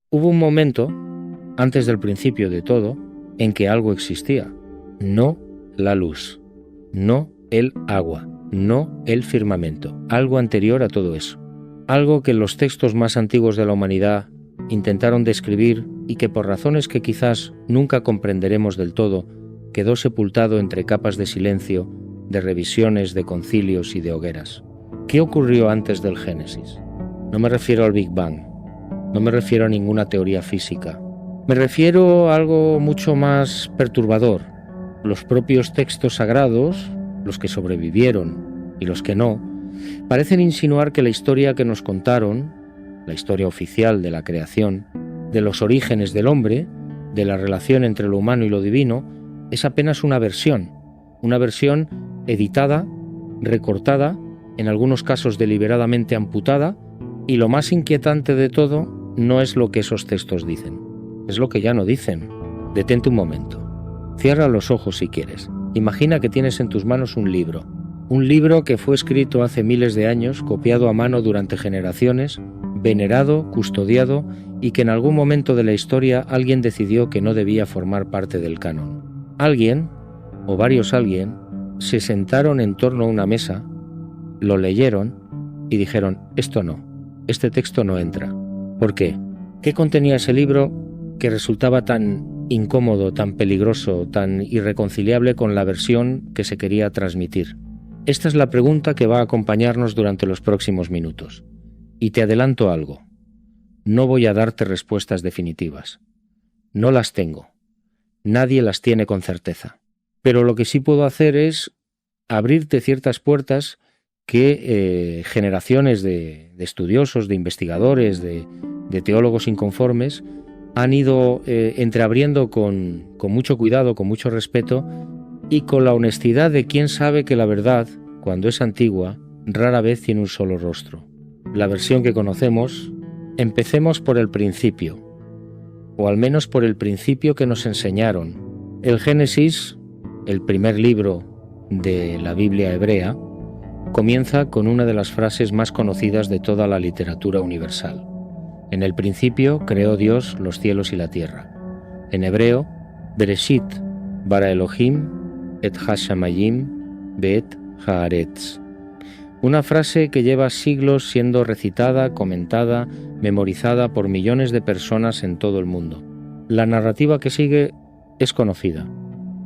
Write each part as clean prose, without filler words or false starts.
Hubo un momento, antes del principio de todo, en que algo existía. No la luz, no el agua, no el firmamento, algo anterior a todo eso. Algo que los textos más antiguos de la humanidad intentaron describir y que por razones que quizás nunca comprenderemos del todo, quedó sepultado entre capas de silencio, de revisiones, de concilios y de hogueras. ¿Qué ocurrió antes del Génesis? No me refiero al Big Bang, no me refiero a ninguna teoría física. Me refiero a algo mucho más perturbador. Los propios textos sagrados, los que sobrevivieron y los que no, parecen insinuar que la historia que nos contaron, la historia oficial de la creación, de los orígenes del hombre, de la relación entre lo humano y lo divino, es apenas una versión editada, recortada, en algunos casos deliberadamente amputada, y lo más inquietante de todo no es lo que esos textos dicen, es lo que ya no dicen. Detente un momento. Cierra los ojos si quieres. Imagina que tienes en tus manos un libro que fue escrito hace miles de años, copiado a mano durante generaciones, venerado, custodiado, y que en algún momento de la historia alguien decidió que no debía formar parte del canon. Alguien, o varios alguien, se sentaron en torno a una mesa, lo leyeron y dijeron: esto no, este texto no entra. ¿Por qué? ¿Qué contenía ese libro que resultaba tan incómodo, tan peligroso, tan irreconciliable con la versión que se quería transmitir? Esta es la pregunta que va a acompañarnos durante los próximos minutos. Y te adelanto algo. No voy a darte respuestas definitivas. No las tengo. Nadie las tiene con certeza. Pero lo que sí puedo hacer es abrirte ciertas puertas que generaciones de estudiosos, de investigadores, de teólogos inconformes han ido entreabriendo con mucho cuidado, con mucho respeto y con la honestidad de quien sabe que la verdad, cuando es antigua, rara vez tiene un solo rostro. La versión que conocemos, empecemos por el principio, o al menos por el principio que nos enseñaron. El Génesis, el primer libro de la Biblia hebrea, comienza con una de las frases más conocidas de toda la literatura universal. En el principio creó Dios los cielos y la tierra. En hebreo, Bereshit bara Elohim et hashamayim beet haaretz. Una frase que lleva siglos siendo recitada, comentada, memorizada por millones de personas en todo el mundo. La narrativa que sigue es conocida.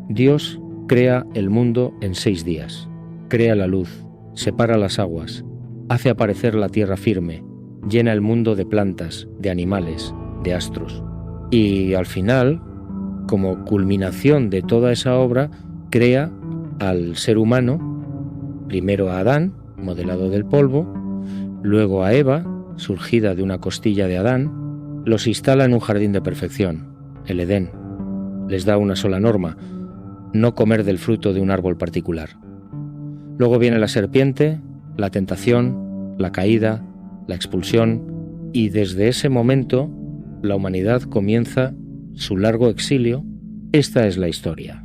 Dios crea el mundo en 6 días. Crea la luz, separa las aguas, hace aparecer la tierra firme, llena el mundo de plantas, de animales, de astros. Y al final, como culminación de toda esa obra, crea al ser humano, primero a Adán, modelado del polvo, luego a Eva, surgida de una costilla de Adán, los instala en un jardín de perfección, el Edén. Les da una sola norma: no comer del fruto de un árbol particular. Luego viene la serpiente, la tentación, la caída, la expulsión, y desde ese momento la humanidad comienza su largo exilio. Esta es la historia.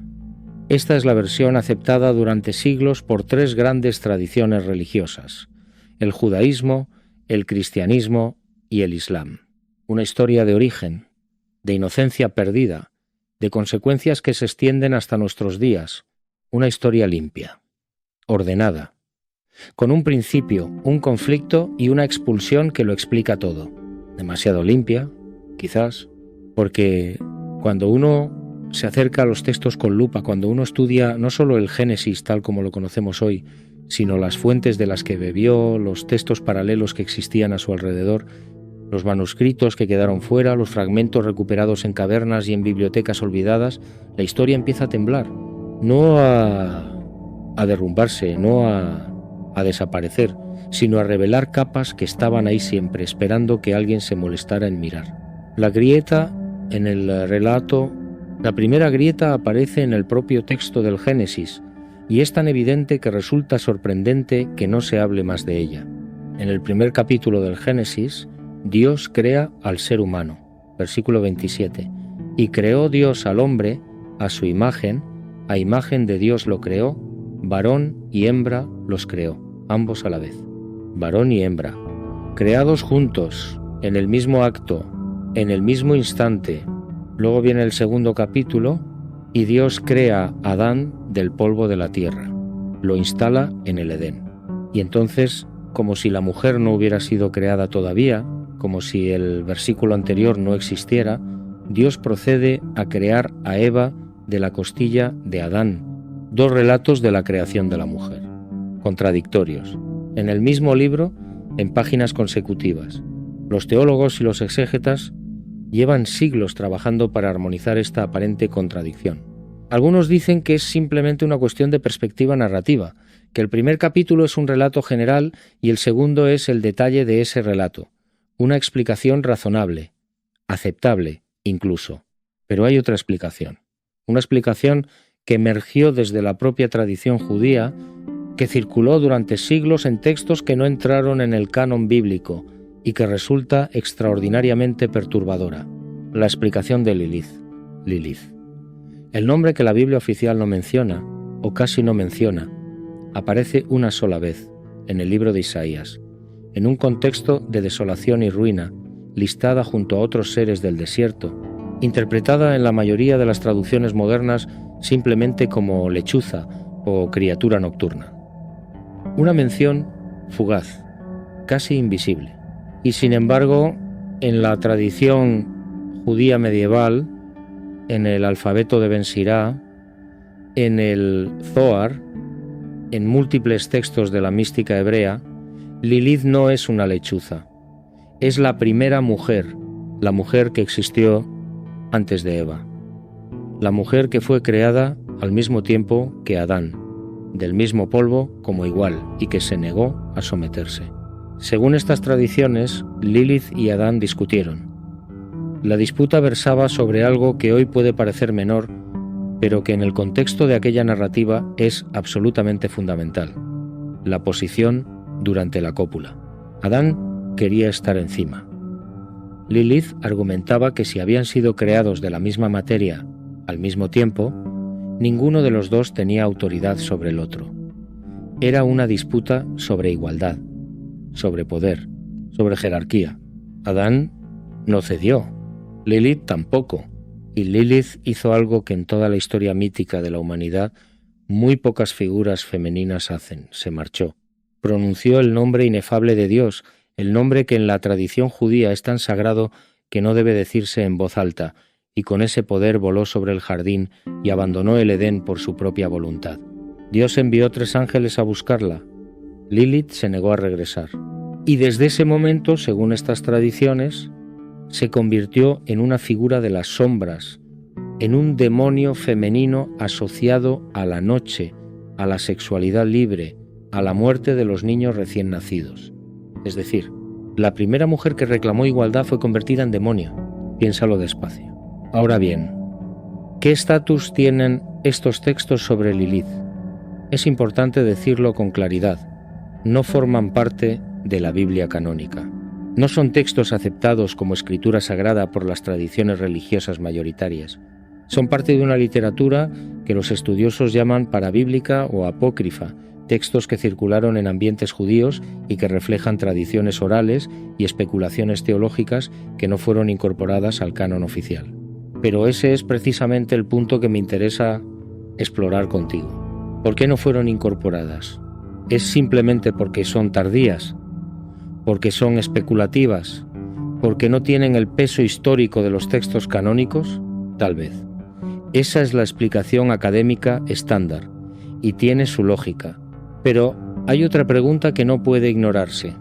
Esta es la versión aceptada durante siglos por 3 grandes tradiciones religiosas: el judaísmo, el cristianismo y el islam. Una historia de origen, de inocencia perdida, de consecuencias que se extienden hasta nuestros días. Una historia limpia, ordenada, con un principio, un conflicto y una expulsión que lo explica todo. Demasiado limpia, quizás, porque cuando uno se acerca a los textos con lupa, cuando uno estudia no solo el Génesis tal como lo conocemos hoy, sino las fuentes de las que bebió, los textos paralelos que existían a su alrededor, los manuscritos que quedaron fuera, los fragmentos recuperados en cavernas y en bibliotecas olvidadas, la historia empieza a temblar, no a derrumbarse, no a desaparecer, sino a revelar capas que estaban ahí siempre, esperando que alguien se molestara en mirar. La grieta en el relato, la primera grieta aparece en el propio texto del Génesis, y es tan evidente que resulta sorprendente que no se hable más de ella. En el primer capítulo del Génesis, Dios crea al ser humano, versículo 27, y creó Dios al hombre a su imagen, a imagen de Dios lo creó, varón y hembra los creó, ambos a la vez. Varón y hembra, creados juntos, en el mismo acto, en el mismo instante. Luego viene el segundo capítulo y Dios crea a Adán del polvo de la tierra, lo instala en el Edén. Y entonces, como si la mujer no hubiera sido creada todavía, como si el versículo anterior no existiera, Dios procede a crear a Eva de la costilla de Adán. Dos relatos de la creación de la mujer, contradictorios, en el mismo libro, en páginas consecutivas. Los teólogos y los exégetas llevan siglos trabajando para armonizar esta aparente contradicción. Algunos dicen que es simplemente una cuestión de perspectiva narrativa, que el primer capítulo es un relato general y el segundo es el detalle de ese relato, una explicación razonable, aceptable incluso. Pero hay otra explicación, una explicación que emergió desde la propia tradición judía, que circuló durante siglos en textos que no entraron en el canon bíblico y que resulta extraordinariamente perturbadora, la explicación de Lilith. El nombre que la Biblia oficial no menciona, o casi no menciona, aparece una sola vez, en el libro de Isaías, en un contexto de desolación y ruina, listada junto a otros seres del desierto, interpretada en la mayoría de las traducciones modernas simplemente como lechuza o criatura nocturna. Una mención fugaz, casi invisible. Y sin embargo, en la tradición judía medieval, en el alfabeto de Ben Sirá, en el Zohar, en múltiples textos de la mística hebrea, Lilith no es una lechuza, es la primera mujer, la mujer que existió antes de Eva, la mujer que fue creada al mismo tiempo que Adán, del mismo polvo como igual, y que se negó a someterse. Según estas tradiciones, Lilith y Adán discutieron. La disputa versaba sobre algo que hoy puede parecer menor, pero que en el contexto de aquella narrativa es absolutamente fundamental: la posición durante la cópula. Adán quería estar encima. Lilith argumentaba que si habían sido creados de la misma materia al mismo tiempo, ninguno de los dos tenía autoridad sobre el otro. Era una disputa sobre igualdad, sobre poder, sobre jerarquía. Adán no cedió, Lilith tampoco, y Lilith hizo algo que en toda la historia mítica de la humanidad muy pocas figuras femeninas hacen: se marchó. Pronunció el nombre inefable de Dios, el nombre que en la tradición judía es tan sagrado que no debe decirse en voz alta, y con ese poder voló sobre el jardín y abandonó el Edén por su propia voluntad. Dios envió 3 ángeles a buscarla. Lilith se negó a regresar. Y desde ese momento, según estas tradiciones, se convirtió en una figura de las sombras, en un demonio femenino asociado a la noche, a la sexualidad libre, a la muerte de los niños recién nacidos. Es decir, la primera mujer que reclamó igualdad fue convertida en demonio. Piénsalo despacio. Ahora bien, ¿qué estatus tienen estos textos sobre Lilith? Es importante decirlo con claridad. No forman parte de la Biblia canónica. No son textos aceptados como escritura sagrada por las tradiciones religiosas mayoritarias. Son parte de una literatura que los estudiosos llaman parabíblica o apócrifa, textos que circularon en ambientes judíos y que reflejan tradiciones orales y especulaciones teológicas que no fueron incorporadas al canon oficial. Pero ese es precisamente el punto que me interesa explorar contigo. ¿Por qué no fueron incorporadas? ¿Es simplemente porque son tardías? ¿Porque son especulativas? ¿Porque no tienen el peso histórico de los textos canónicos? Tal vez. Esa es la explicación académica estándar y tiene su lógica. Pero hay otra pregunta que no puede ignorarse.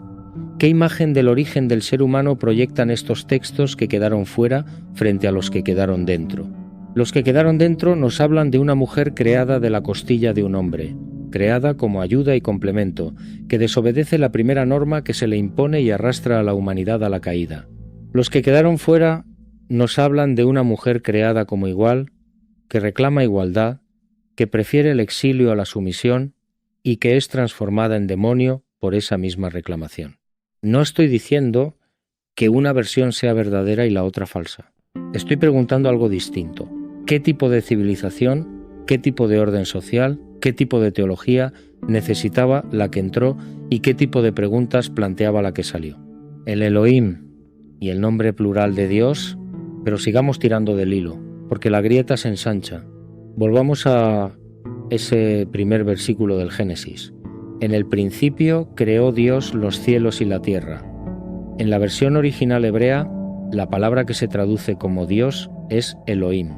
¿Qué imagen del origen del ser humano proyectan estos textos que quedaron fuera frente a los que quedaron dentro? Los que quedaron dentro nos hablan de una mujer creada de la costilla de un hombre, creada como ayuda y complemento, que desobedece la primera norma que se le impone y arrastra a la humanidad a la caída. Los que quedaron fuera nos hablan de una mujer creada como igual, que reclama igualdad, que prefiere el exilio a la sumisión y que es transformada en demonio por esa misma reclamación. No estoy diciendo que una versión sea verdadera y la otra falsa. Estoy preguntando algo distinto. ¿Qué tipo de civilización, qué tipo de orden social, qué tipo de teología necesitaba la que entró y qué tipo de preguntas planteaba la que salió? El Elohim, y el nombre plural de Dios, pero sigamos tirando del hilo, porque la grieta se ensancha. Volvamos a ese primer versículo del Génesis. En el principio creó Dios los cielos y la tierra. En la versión original hebrea, la palabra que se traduce como Dios es Elohim.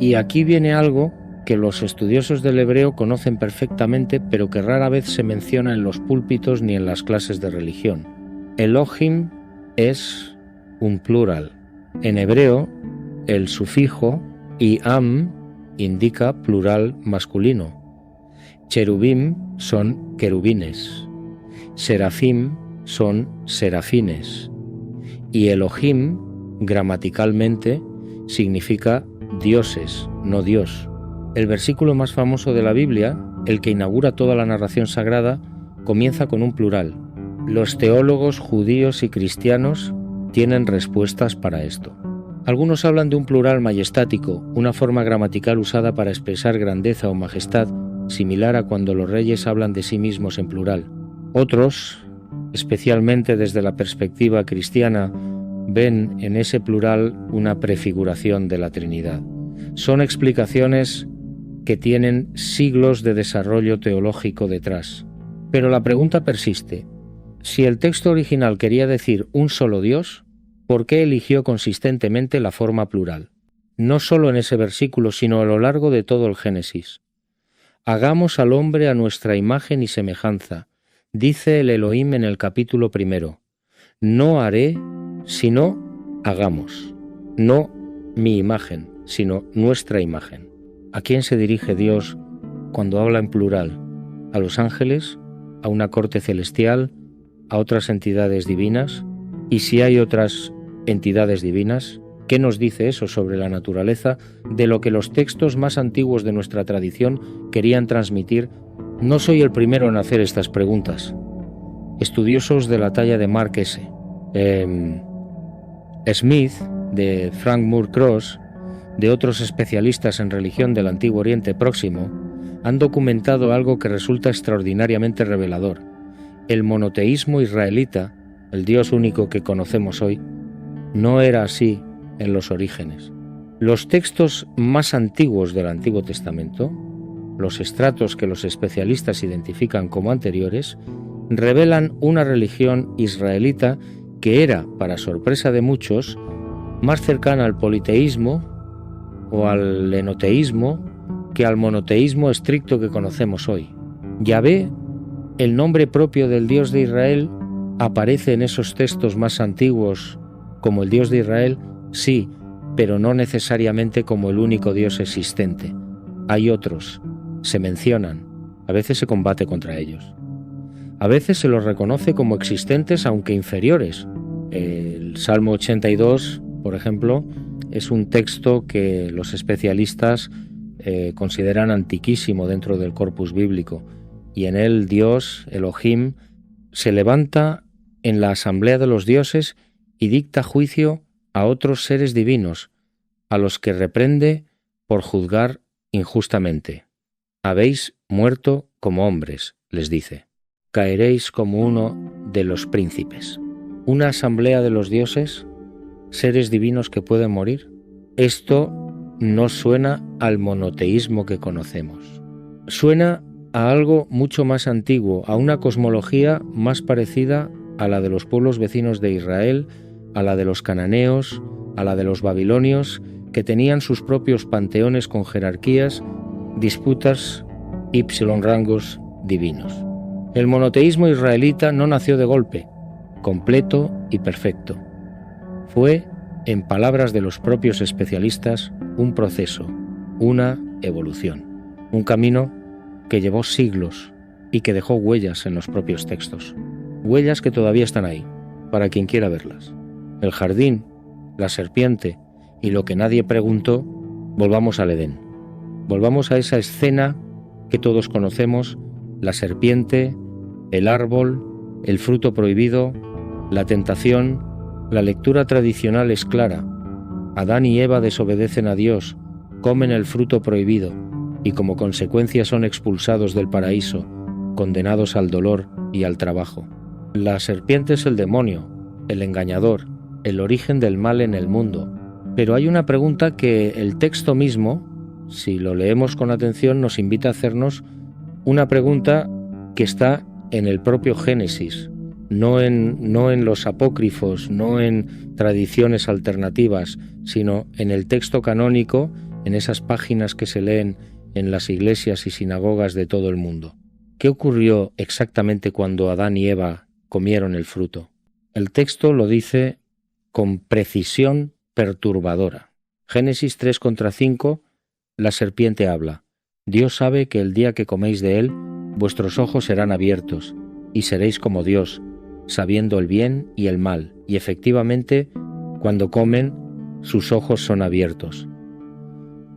Y aquí viene algo que los estudiosos del hebreo conocen perfectamente, pero que rara vez se menciona en los púlpitos ni en las clases de religión. Elohim es un plural. En hebreo, el sufijo iam indica plural masculino. Cherubim son querubines. Serafim son serafines. Y Elohim, gramaticalmente, significa dioses, no Dios. El versículo más famoso de la Biblia, el que inaugura toda la narración sagrada, comienza con un plural. Los teólogos judíos y cristianos tienen respuestas para esto. Algunos hablan de un plural majestático, una forma gramatical usada para expresar grandeza o majestad, similar a cuando los reyes hablan de sí mismos en plural. Otros, especialmente desde la perspectiva cristiana, ven en ese plural una prefiguración de la Trinidad. Son explicaciones que tienen siglos de desarrollo teológico detrás. Pero la pregunta persiste. Si el texto original quería decir un solo Dios, ¿por qué eligió consistentemente la forma plural? No solo en ese versículo, sino a lo largo de todo el Génesis. Hagamos al hombre a nuestra imagen y semejanza, dice el Elohim en el capítulo 1. No haré, sino hagamos. No mi imagen, sino nuestra imagen. ¿A quién se dirige Dios cuando habla en plural? ¿A los ángeles? ¿A una corte celestial? ¿A otras entidades divinas? Y si hay otras entidades divinas, ¿qué nos dice eso sobre la naturaleza de lo que los textos más antiguos de nuestra tradición querían transmitir? No soy el primero en hacer estas preguntas. Estudiosos de la talla de Mark S. Smith, de Frank Moore Cross, de otros especialistas en religión del Antiguo Oriente Próximo, han documentado algo que resulta extraordinariamente revelador. El monoteísmo israelita, el Dios único que conocemos hoy, no era así en los orígenes. Los textos más antiguos del Antiguo Testamento, los estratos que los especialistas identifican como anteriores, revelan una religión israelita que era, para sorpresa de muchos, más cercana al politeísmo o al enoteísmo que al monoteísmo estricto que conocemos hoy. Yahvé, el nombre propio del Dios de Israel, aparece en esos textos más antiguos como el Dios de Israel, sí, pero no necesariamente como el único Dios existente. Hay otros, se mencionan, a veces se combate contra ellos. A veces se los reconoce como existentes aunque inferiores. El Salmo 82, por ejemplo, es un texto que los especialistas consideran antiquísimo dentro del corpus bíblico, y en él Dios, Elohim, se levanta en la asamblea de los dioses y dicta juicio a otros seres divinos, a los que reprende por juzgar injustamente. Habéis muerto como hombres, les dice. Caeréis como uno de los príncipes. Una asamblea de los dioses, seres divinos que pueden morir. Esto no suena al monoteísmo que conocemos. Suena a algo mucho más antiguo, a una cosmología más parecida a la de los pueblos vecinos de Israel, a la de los cananeos, a la de los babilonios, que tenían sus propios panteones con jerarquías, disputas, ipsilon rangos divinos. El monoteísmo israelita no nació de golpe, completo y perfecto. Fue, en palabras de los propios especialistas, un proceso, una evolución, un camino que llevó siglos y que dejó huellas en los propios textos, huellas que todavía están ahí, para quien quiera verlas. El jardín, la serpiente y lo que nadie preguntó, volvamos al Edén. Volvamos a esa escena que todos conocemos, la serpiente, el árbol, el fruto prohibido, la tentación. La lectura tradicional es clara. Adán y Eva desobedecen a Dios, comen el fruto prohibido y como consecuencia son expulsados del paraíso, condenados al dolor y al trabajo. La serpiente es el demonio, el engañador, el origen del mal en el mundo. Pero hay una pregunta que el texto mismo, si lo leemos con atención, nos invita a hacernos una pregunta que está en el propio Génesis, no en los apócrifos, no en tradiciones alternativas, sino en el texto canónico, en esas páginas que se leen en las iglesias y sinagogas de todo el mundo. ¿Qué ocurrió exactamente cuando Adán y Eva comieron el fruto? El texto lo dice con precisión perturbadora. Génesis 3:5, la serpiente habla: Dios sabe que el día que coméis de él, vuestros ojos serán abiertos, y seréis como Dios, sabiendo el bien y el mal. Y efectivamente, cuando comen, sus ojos son abiertos.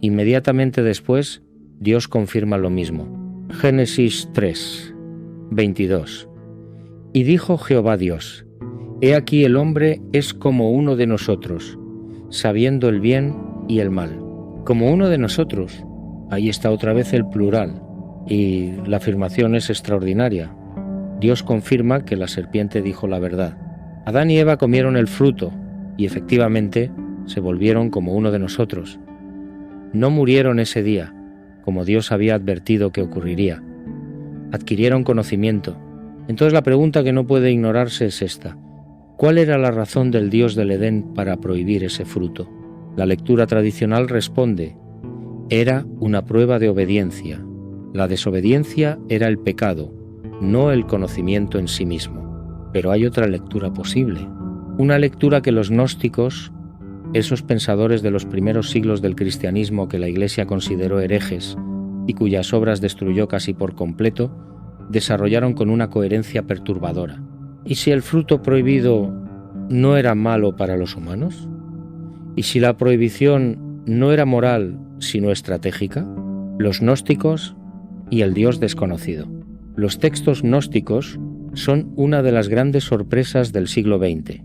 Inmediatamente después, Dios confirma lo mismo. Génesis 3:22. Y dijo Jehová Dios: He aquí el hombre es como uno de nosotros, sabiendo el bien y el mal. Como uno de nosotros. Ahí está otra vez el plural, y la afirmación es extraordinaria. Dios confirma que la serpiente dijo la verdad. Adán y Eva comieron el fruto, y efectivamente se volvieron como uno de nosotros. No murieron ese día, como Dios había advertido que ocurriría. Adquirieron conocimiento. Entonces la pregunta que no puede ignorarse es esta: ¿cuál era la razón del Dios del Edén para prohibir ese fruto? La lectura tradicional responde: era una prueba de obediencia. La desobediencia era el pecado, no el conocimiento en sí mismo. Pero hay otra lectura posible. Una lectura que los gnósticos, esos pensadores de los primeros siglos del cristianismo que la Iglesia consideró herejes y cuyas obras destruyó casi por completo, desarrollaron con una coherencia perturbadora. ¿Y si el fruto prohibido no era malo para los humanos? ¿Y si la prohibición no era moral sino estratégica? Los gnósticos y el Dios desconocido. Los textos gnósticos son una de las grandes sorpresas del siglo XX.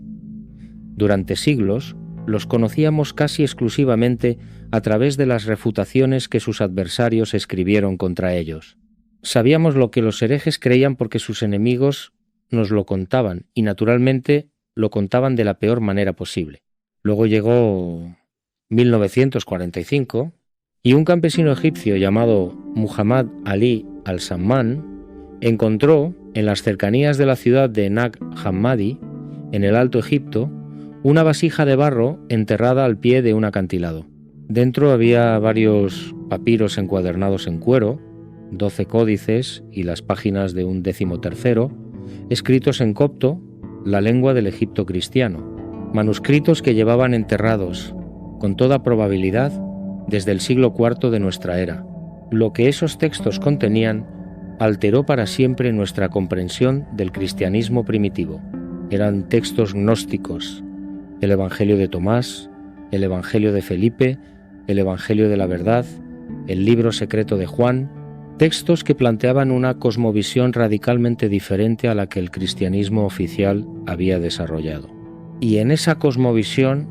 Durante siglos los conocíamos casi exclusivamente a través de las refutaciones que sus adversarios escribieron contra ellos. Sabíamos lo que los herejes creían porque sus enemigos nos lo contaban, y naturalmente lo contaban de la peor manera posible. Luego llegó 1945 y un campesino egipcio llamado Muhammad Ali al-Samman encontró en las cercanías de la ciudad de Nag Hammadi, en el Alto Egipto, una vasija de barro enterrada al pie de un acantilado. Dentro había varios papiros encuadernados en cuero, 12 códices y las páginas de un 13º, escritos en copto, la lengua del Egipto cristiano, manuscritos que llevaban enterrados, con toda probabilidad, desde el siglo IV de nuestra era. Lo que esos textos contenían alteró para siempre nuestra comprensión del cristianismo primitivo. Eran textos gnósticos: el Evangelio de Tomás, el Evangelio de Felipe, el Evangelio de la Verdad, el libro secreto de Juan, textos que planteaban una cosmovisión radicalmente diferente a la que el cristianismo oficial había desarrollado. Y en esa cosmovisión,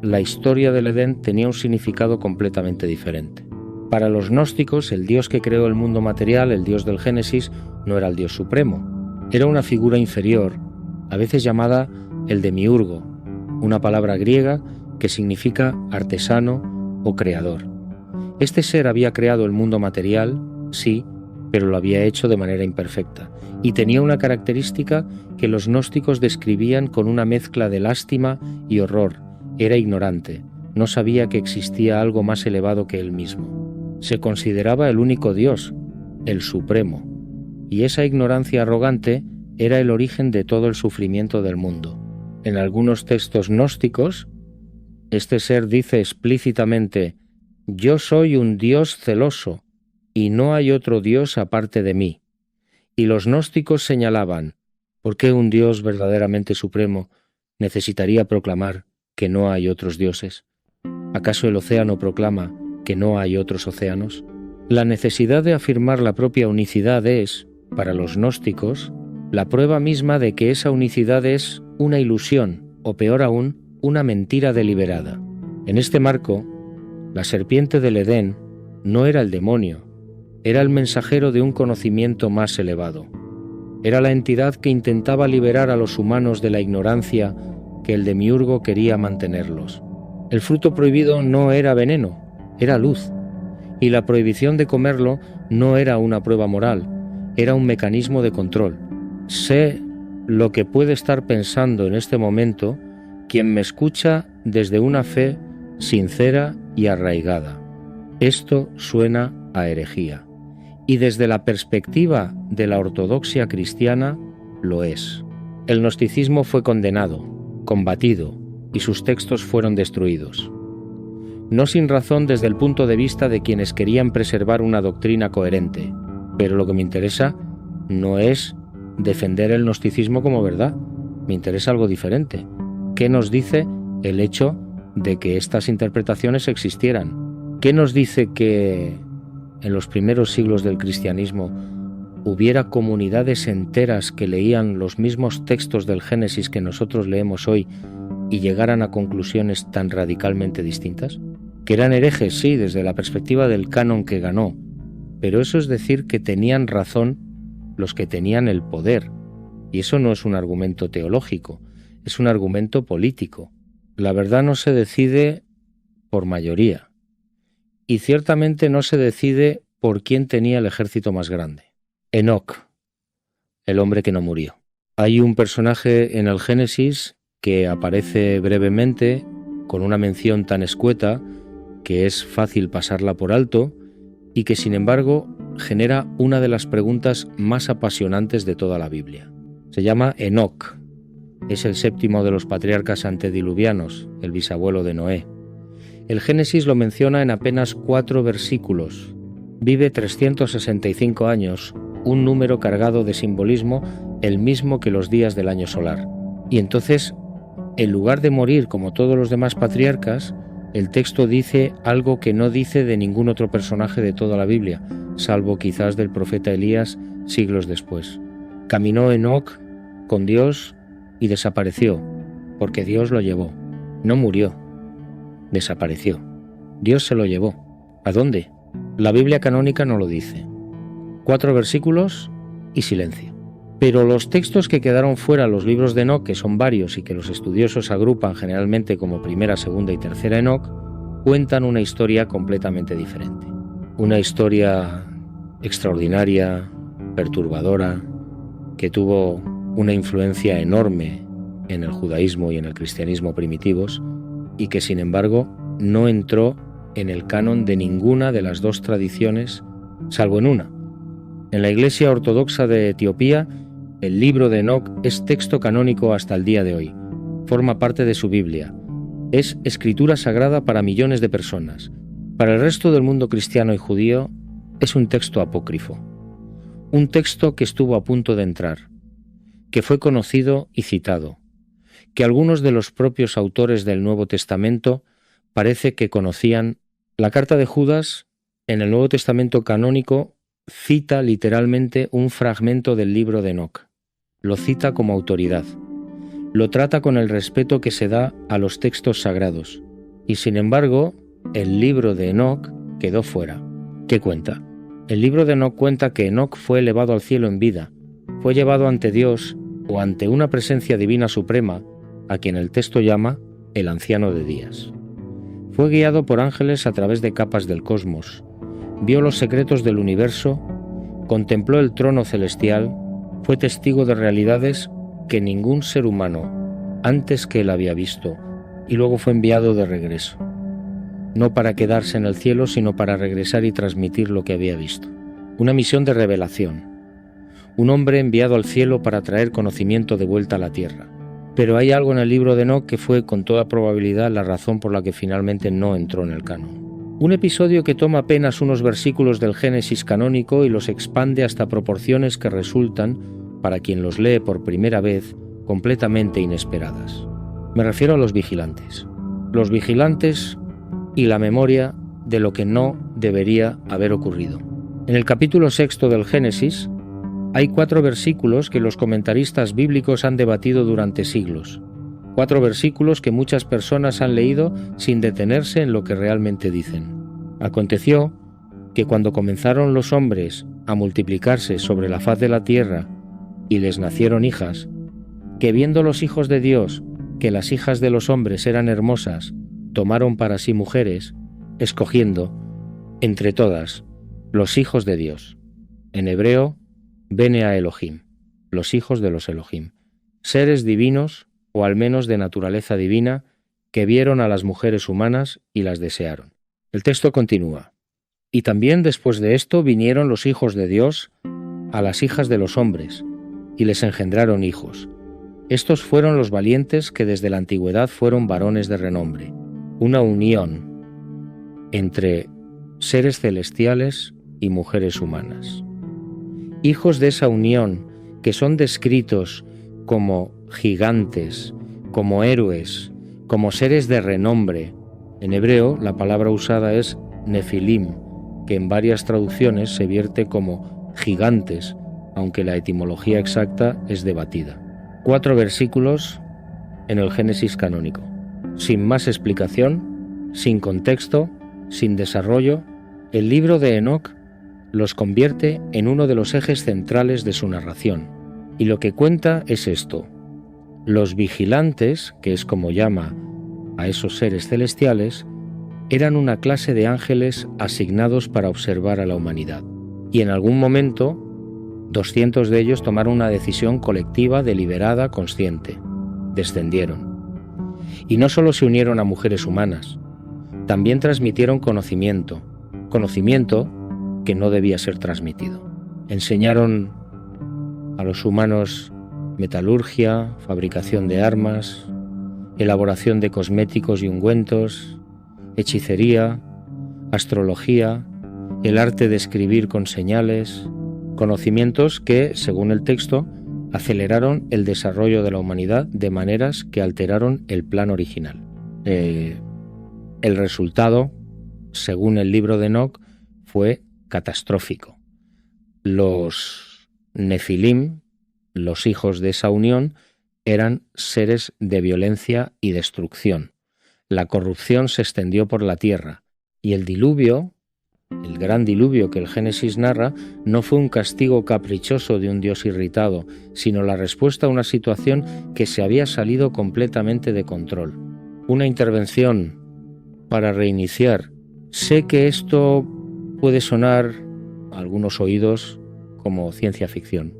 la historia del Edén tenía un significado completamente diferente. Para los gnósticos, el Dios que creó el mundo material, el Dios del Génesis, no era el Dios supremo. Era una figura inferior, a veces llamada el demiurgo, una palabra griega que significa artesano o creador. Este ser había creado el mundo material, sí, pero lo había hecho de manera imperfecta, y tenía una característica que los gnósticos describían con una mezcla de lástima y horror: era ignorante, no sabía que existía algo más elevado que él mismo. Se consideraba el único Dios, el Supremo, y esa ignorancia arrogante era el origen de todo el sufrimiento del mundo. En algunos textos gnósticos, este ser dice explícitamente: «Yo soy un Dios celoso, y no hay otro Dios aparte de mí». Y los gnósticos señalaban: ¿por qué un Dios verdaderamente supremo necesitaría proclamar que no hay otros dioses? ¿Acaso el océano proclama que no hay otros océanos? La necesidad de afirmar la propia unicidad es, para los gnósticos, la prueba misma de que esa unicidad es una ilusión, o peor aún, una mentira deliberada. En este marco, la serpiente del Edén no era el demonio, era el mensajero de un conocimiento más elevado. Era la entidad que intentaba liberar a los humanos de la ignorancia que el demiurgo quería mantenerlos. El fruto prohibido no era veneno, era luz, y la prohibición de comerlo no era una prueba moral, era un mecanismo de control. Sé lo que puede estar pensando en este momento quien me escucha desde una fe sincera y arraigada. Esto suena a herejía, y desde la perspectiva de la ortodoxia cristiana lo es. El gnosticismo fue condenado, combatido, y sus textos fueron destruidos. No sin razón desde el punto de vista de quienes querían preservar una doctrina coherente, pero lo que me interesa no es defender el gnosticismo como verdad, me interesa algo diferente. ¿Qué nos dice el hecho de que estas interpretaciones existieran? ¿Qué nos dice que en los primeros siglos del cristianismo hubiera comunidades enteras que leían los mismos textos del Génesis que nosotros leemos hoy y llegaran a conclusiones tan radicalmente distintas? Que eran herejes, sí, desde la perspectiva del canon que ganó, pero eso es decir que tenían razón los que tenían el poder, y eso no es un argumento teológico, es un argumento político. La verdad no se decide por mayoría, y ciertamente no se decide por quién tenía el ejército más grande. Enoc, el hombre que no murió. Hay un personaje en el Génesis que aparece brevemente, con una mención tan escueta que es fácil pasarla por alto y que sin embargo genera una de las preguntas más apasionantes de toda la Biblia. Se llama Enoc, es el séptimo de los patriarcas antediluvianos, el bisabuelo de Noé. El Génesis lo menciona en apenas 4 versículos. Vive 365 años, un número cargado de simbolismo, el mismo que los días del año solar. Y entonces, en lugar de morir como todos los demás patriarcas, el texto dice algo que no dice de ningún otro personaje de toda la Biblia, salvo quizás del profeta Elías siglos después. Caminó Enoc con Dios y desapareció, porque Dios lo llevó. No murió, desapareció. Dios se lo llevó. ¿A dónde? La Biblia canónica no lo dice. 4 versículos y silencio. Pero los textos que quedaron fuera, los libros de Enoc, que son varios y que los estudiosos agrupan generalmente como primera, segunda y tercera Enoc, cuentan una historia completamente diferente. Una historia extraordinaria, perturbadora, que tuvo una influencia enorme en el judaísmo y en el cristianismo primitivos y que sin embargo no entró en el canon de ninguna de las 2 tradiciones, salvo en una. En la Iglesia Ortodoxa de Etiopía, el libro de Enoc es texto canónico hasta el día de hoy. Forma parte de su Biblia. Es escritura sagrada para millones de personas. Para el resto del mundo cristiano y judío, es un texto apócrifo. Un texto que estuvo a punto de entrar, que fue conocido y citado, que algunos de los propios autores del Nuevo Testamento parece que conocían. La carta de Judas, en el Nuevo Testamento canónico, cita literalmente un fragmento del libro de Enoc. Lo cita como autoridad. Lo trata con el respeto que se da a los textos sagrados. Y sin embargo, el libro de Enoc quedó fuera. ¿Qué cuenta? El libro de Enoc cuenta que Enoc fue elevado al cielo en vida, fue llevado ante Dios o ante una presencia divina suprema, a quien el texto llama el anciano de días. Fue guiado por ángeles a través de capas del cosmos, vio los secretos del universo, contempló el trono celestial, fue testigo de realidades que ningún ser humano antes que él había visto, y luego fue enviado de regreso, no para quedarse en el cielo, sino para regresar y transmitir lo que había visto. Una misión de revelación, un hombre enviado al cielo para traer conocimiento de vuelta a la tierra. Pero hay algo en el libro de Enoc que fue con toda probabilidad la razón por la que finalmente no entró en el canon. Un episodio que toma apenas unos versículos del Génesis canónico y los expande hasta proporciones que resultan, para quien los lee por primera vez, completamente inesperadas. Me refiero a los vigilantes. Los vigilantes y la memoria de lo que no debería haber ocurrido. En el capítulo 6 del Génesis hay 4 versículos que los comentaristas bíblicos han debatido durante siglos. 4 versículos que muchas personas han leído sin detenerse en lo que realmente dicen. Aconteció que cuando comenzaron los hombres a multiplicarse sobre la faz de la tierra y les nacieron hijas, que viendo los hijos de Dios que las hijas de los hombres eran hermosas, tomaron para sí mujeres, escogiendo, entre todas, los hijos de Dios. En hebreo, Bene a Elohim, los hijos de los Elohim, seres divinos, o al menos de naturaleza divina, que vieron a las mujeres humanas y las desearon. El texto continúa. Y también después de esto vinieron los hijos de Dios a las hijas de los hombres, y les engendraron hijos. Estos fueron los valientes que desde la antigüedad fueron varones de renombre, una unión entre seres celestiales y mujeres humanas. Hijos de esa unión que son descritos como gigantes, como héroes, como seres de renombre. En hebreo la palabra usada es nefilim, que en varias traducciones se vierte como gigantes, aunque la etimología exacta es debatida. 4 versículos en el Génesis canónico, sin más explicación, sin contexto, sin desarrollo. El libro de Enoc los convierte en uno de los ejes centrales de su narración, y lo que cuenta es esto: los vigilantes, que es como llama a esos seres celestiales, eran una clase de ángeles asignados para observar a la humanidad, y en algún momento 200 de ellos tomaron una decisión colectiva, deliberada, consciente. Descendieron. Y no solo se unieron a mujeres humanas, también transmitieron conocimiento que no debía ser transmitido. Enseñaron a los humanos metalurgia, fabricación de armas, elaboración de cosméticos y ungüentos, hechicería, astrología, el arte de escribir con señales, conocimientos que, según el texto, aceleraron el desarrollo de la humanidad de maneras que alteraron el plan original. El resultado, según el libro de Enoc, fue catastrófico. Los nefilim, los hijos de esa unión, eran seres de violencia y destrucción. La corrupción se extendió por la tierra, y el diluvio, el gran diluvio que el Génesis narra, no fue un castigo caprichoso de un Dios irritado, sino la respuesta a una situación que se había salido completamente de control. Una intervención para reiniciar. Sé que esto puede sonar a algunos oídos como ciencia ficción,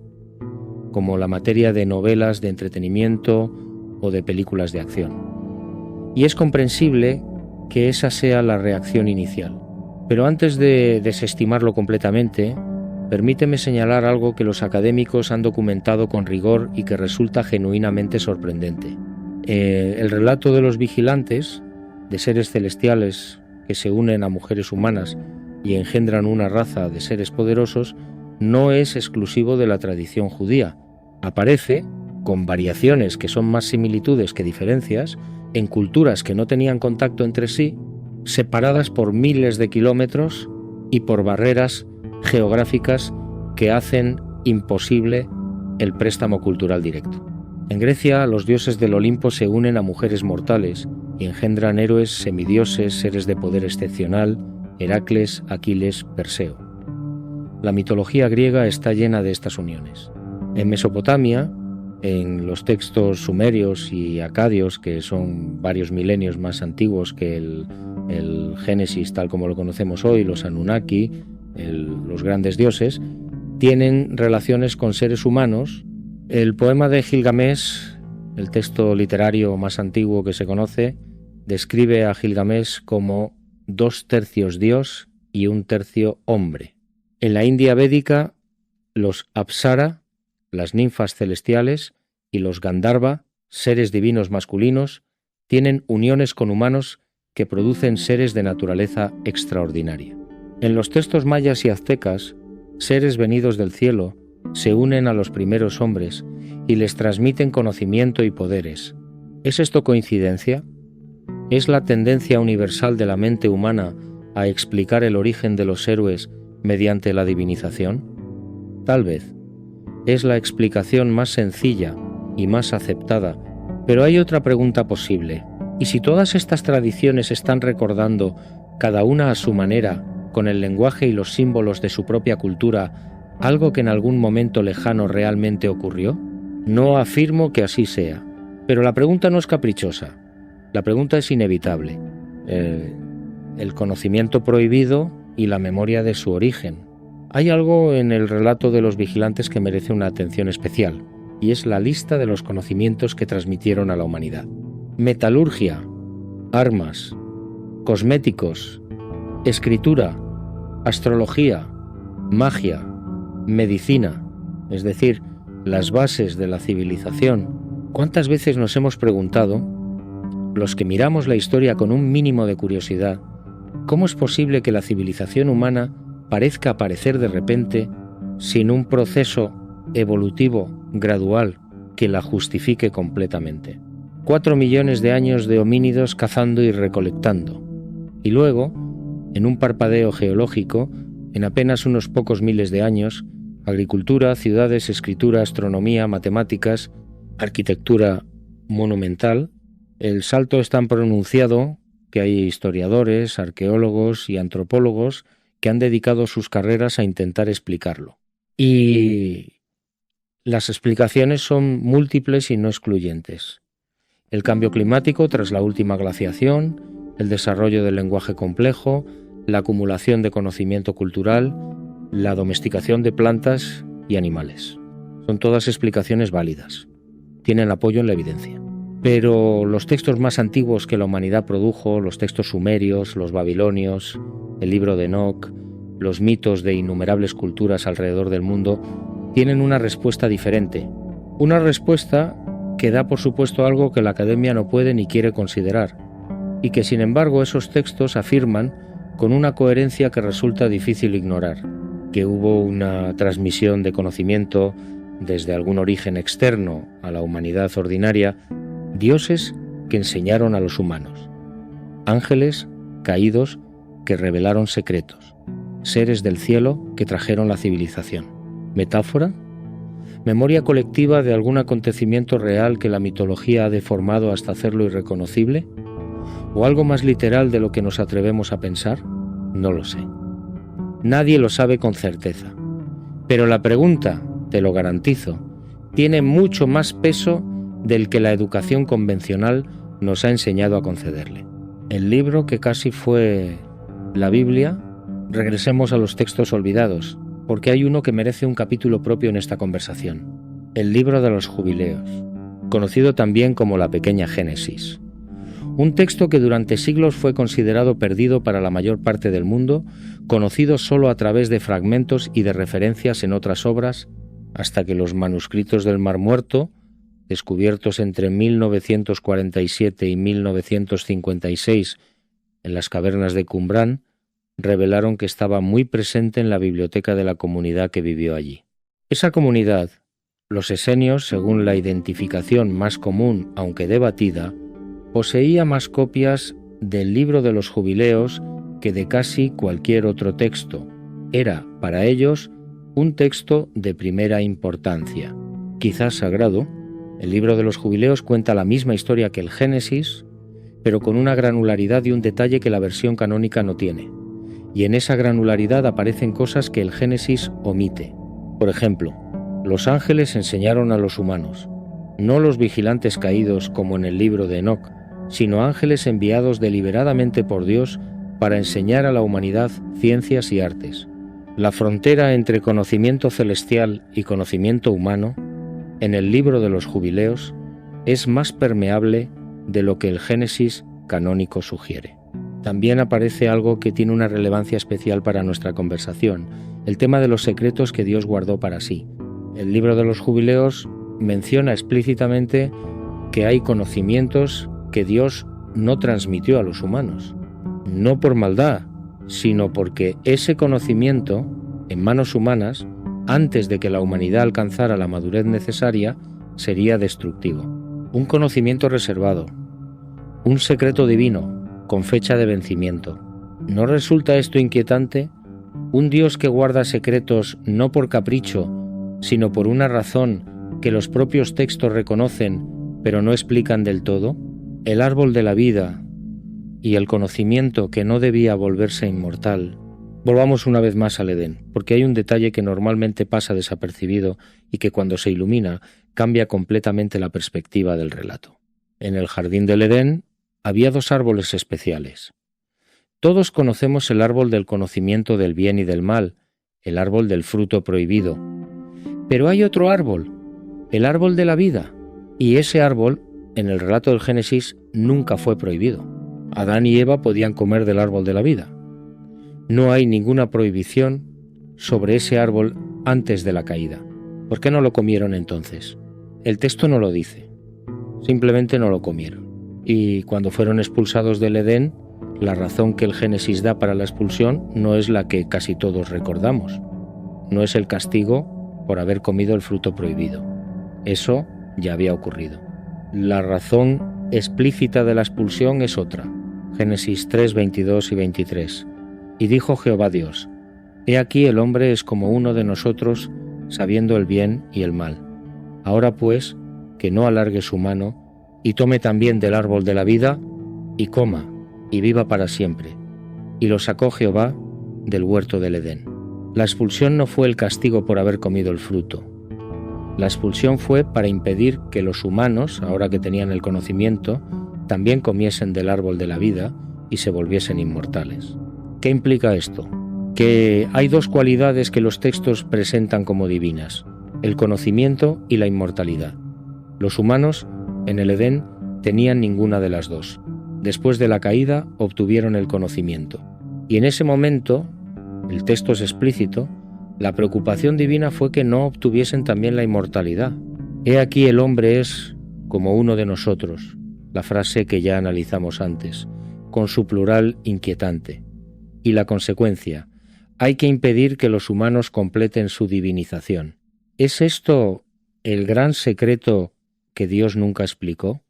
como la materia de novelas de entretenimiento o de películas de acción. Y es comprensible que esa sea la reacción inicial. Pero antes de desestimarlo completamente, permíteme señalar algo que los académicos han documentado con rigor y que resulta genuinamente sorprendente. El relato de los vigilantes, de seres celestiales que se unen a mujeres humanas y engendran una raza de seres poderosos, no es exclusivo de la tradición judía. Aparece, con variaciones que son más similitudes que diferencias, en culturas que no tenían contacto entre sí, separadas por miles de kilómetros y por barreras geográficas que hacen imposible el préstamo cultural directo. En Grecia, los dioses del Olimpo se unen a mujeres mortales y engendran héroes, semidioses, seres de poder excepcional, Heracles, Aquiles, Perseo. La mitología griega está llena de estas uniones. En Mesopotamia, en los textos sumerios y acadios, que son varios milenios más antiguos que el Génesis tal como lo conocemos hoy, los Anunnaki, los grandes dioses, tienen relaciones con seres humanos. El poema de Gilgamesh, el texto literario más antiguo que se conoce, describe a Gilgamesh como 2/3 Dios y 1/3 hombre. En la India védica, los Apsara, las ninfas celestiales, y los Gandharva, seres divinos masculinos, tienen uniones con humanos que producen seres de naturaleza extraordinaria. En los textos mayas y aztecas, seres venidos del cielo se unen a los primeros hombres y les transmiten conocimiento y poderes. ¿Es esto coincidencia? ¿Es la tendencia universal de la mente humana a explicar el origen de los héroes mediante la divinización? Tal vez. Es la explicación más sencilla y más aceptada, pero hay otra pregunta posible. ¿Y si todas estas tradiciones están recordando, cada una a su manera, con el lenguaje y los símbolos de su propia cultura, algo que en algún momento lejano realmente ocurrió? No afirmo que así sea, Pero la pregunta no es caprichosa, la pregunta es inevitable. El conocimiento prohibido y la memoria de su origen. Hay algo en el relato de los vigilantes que merece una atención especial, y es la lista de los conocimientos que transmitieron a la humanidad. Metalurgia, armas, cosméticos, escritura, astrología, magia, medicina, es decir, las bases de la civilización. ¿Cuántas veces nos hemos preguntado, los que miramos la historia con un mínimo de curiosidad, cómo es posible que la civilización humana parezca aparecer de repente sin un proceso evolutivo gradual que la justifique completamente? 4 millones de años de homínidos cazando y recolectando, y luego, en un parpadeo geológico, en apenas unos pocos miles de años, agricultura, ciudades, escritura, astronomía, matemáticas, arquitectura monumental. El salto es tan pronunciado que hay historiadores, arqueólogos y antropólogos que han dedicado sus carreras a intentar explicarlo. Y las explicaciones son múltiples y no excluyentes. El cambio climático tras la última glaciación, el desarrollo del lenguaje complejo, la acumulación de conocimiento cultural, la domesticación de plantas y animales. Son todas explicaciones válidas. Tienen apoyo en la evidencia. Pero los textos más antiguos que la humanidad produjo, los textos sumerios, los babilonios, el libro de Enoc, los mitos de innumerables culturas alrededor del mundo, tienen una respuesta diferente. Una respuesta que da por supuesto algo que la academia no puede ni quiere considerar, y que sin embargo esos textos afirman con una coherencia que resulta difícil ignorar, que hubo una transmisión de conocimiento desde algún origen externo a la humanidad ordinaria, dioses que enseñaron a los humanos, ángeles caídos que revelaron secretos, seres del cielo que trajeron la civilización. ¿Metáfora? ¿Memoria colectiva de algún acontecimiento real que la mitología ha deformado hasta hacerlo irreconocible? ¿O algo más literal de lo que nos atrevemos a pensar? No lo sé. Nadie lo sabe con certeza. Pero la pregunta, te lo garantizo, tiene mucho más peso del que la educación convencional nos ha enseñado a concederle. El libro que casi fue la Biblia, regresemos a los textos olvidados, porque hay uno que merece un capítulo propio en esta conversación. El libro de los jubileos, conocido también como la Pequeña Génesis. Un texto que durante siglos fue considerado perdido para la mayor parte del mundo, conocido solo a través de fragmentos y de referencias en otras obras, hasta que los manuscritos del Mar Muerto, descubiertos entre 1947 y 1956 en las cavernas de Qumrán, revelaron que estaba muy presente en la biblioteca de la comunidad que vivió allí. Esa comunidad, los esenios, según la identificación más común, aunque debatida, poseía más copias del libro de los jubileos que de casi cualquier otro texto. Era, para ellos, un texto de primera importancia, quizás sagrado. El libro de los jubileos cuenta la misma historia que el Génesis, pero con una granularidad y un detalle que la versión canónica no tiene. Y en esa granularidad aparecen cosas que el Génesis omite. Por ejemplo, los ángeles enseñaron a los humanos, no los vigilantes caídos como en el libro de Enoc, sino ángeles enviados deliberadamente por Dios para enseñar a la humanidad ciencias y artes. La frontera entre conocimiento celestial y conocimiento humano, en el libro de los jubileos, es más permeable de lo que el Génesis canónico sugiere. También aparece algo que tiene una relevancia especial para nuestra conversación, el tema de los secretos que Dios guardó para sí. El libro de los jubileos menciona explícitamente que hay conocimientos que Dios no transmitió a los humanos, no por maldad, sino porque ese conocimiento, en manos humanas, antes de que la humanidad alcanzara la madurez necesaria, sería destructivo. Un conocimiento reservado, un secreto divino, con fecha de vencimiento. ¿No resulta esto inquietante? Un Dios que guarda secretos no por capricho, sino por una razón que los propios textos reconocen, pero no explican del todo. El árbol de la vida y el conocimiento que no debía volverse inmortal. Volvamos una vez más al Edén, porque hay un detalle que normalmente pasa desapercibido y que cuando se ilumina cambia completamente la perspectiva del relato. En el jardín del Edén había 2 árboles especiales. Todos conocemos el árbol del conocimiento del bien y del mal, el árbol del fruto prohibido. Pero hay otro árbol, el árbol de la vida, y ese árbol, en el relato del Génesis, nunca fue prohibido. Adán y Eva podían comer del árbol de la vida. No hay ninguna prohibición sobre ese árbol antes de la caída. ¿Por qué no lo comieron entonces? El texto no lo dice, simplemente no lo comieron. Y cuando fueron expulsados del Edén, la razón que el Génesis da para la expulsión no es la que casi todos recordamos. No es el castigo por haber comido el fruto prohibido. Eso ya había ocurrido. La razón explícita de la expulsión es otra. Génesis 3, 22 y 23. Y dijo Jehová Dios: He aquí el hombre es como uno de nosotros, sabiendo el bien y el mal. Ahora pues, que no alargue su mano, y tome también del árbol de la vida, y coma, y viva para siempre. Y lo sacó Jehová del huerto del Edén. La expulsión no fue el castigo por haber comido el fruto. La expulsión fue para impedir que los humanos, ahora que tenían el conocimiento, también comiesen del árbol de la vida y se volviesen inmortales. ¿Qué implica esto? Que hay 2 cualidades que los textos presentan como divinas: el conocimiento y la inmortalidad. Los humanos, en el Edén, tenían ninguna de las 2. Después de la caída, obtuvieron el conocimiento. Y en ese momento, el texto es explícito, la preocupación divina fue que no obtuviesen también la inmortalidad. He aquí el hombre es como uno de nosotros, la frase que ya analizamos antes, con su plural inquietante. Y la consecuencia: hay que impedir que los humanos completen su divinización. ¿Es esto el gran secreto que Dios nunca explicó?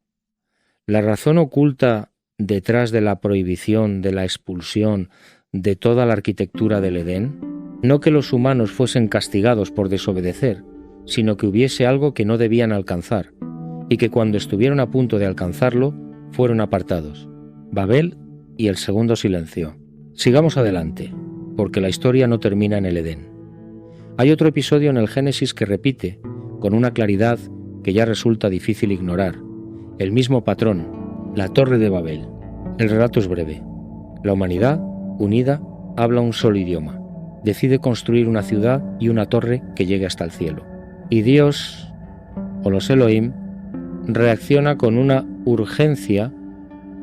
La razón oculta detrás de la prohibición, de la expulsión, de toda la arquitectura del Edén, no que los humanos fuesen castigados por desobedecer, sino que hubiese algo que no debían alcanzar, y que cuando estuvieron a punto de alcanzarlo, fueron apartados: Babel y el segundo silencio. Sigamos adelante, porque la historia no termina en el Edén. Hay otro episodio en el Génesis que repite, con una claridad que ya resulta difícil ignorar, el mismo patrón: la Torre de Babel. El relato es breve. La humanidad, unida, habla un solo idioma. Decide construir una ciudad y una torre que llegue hasta el cielo. Y Dios, o los Elohim, reacciona con una urgencia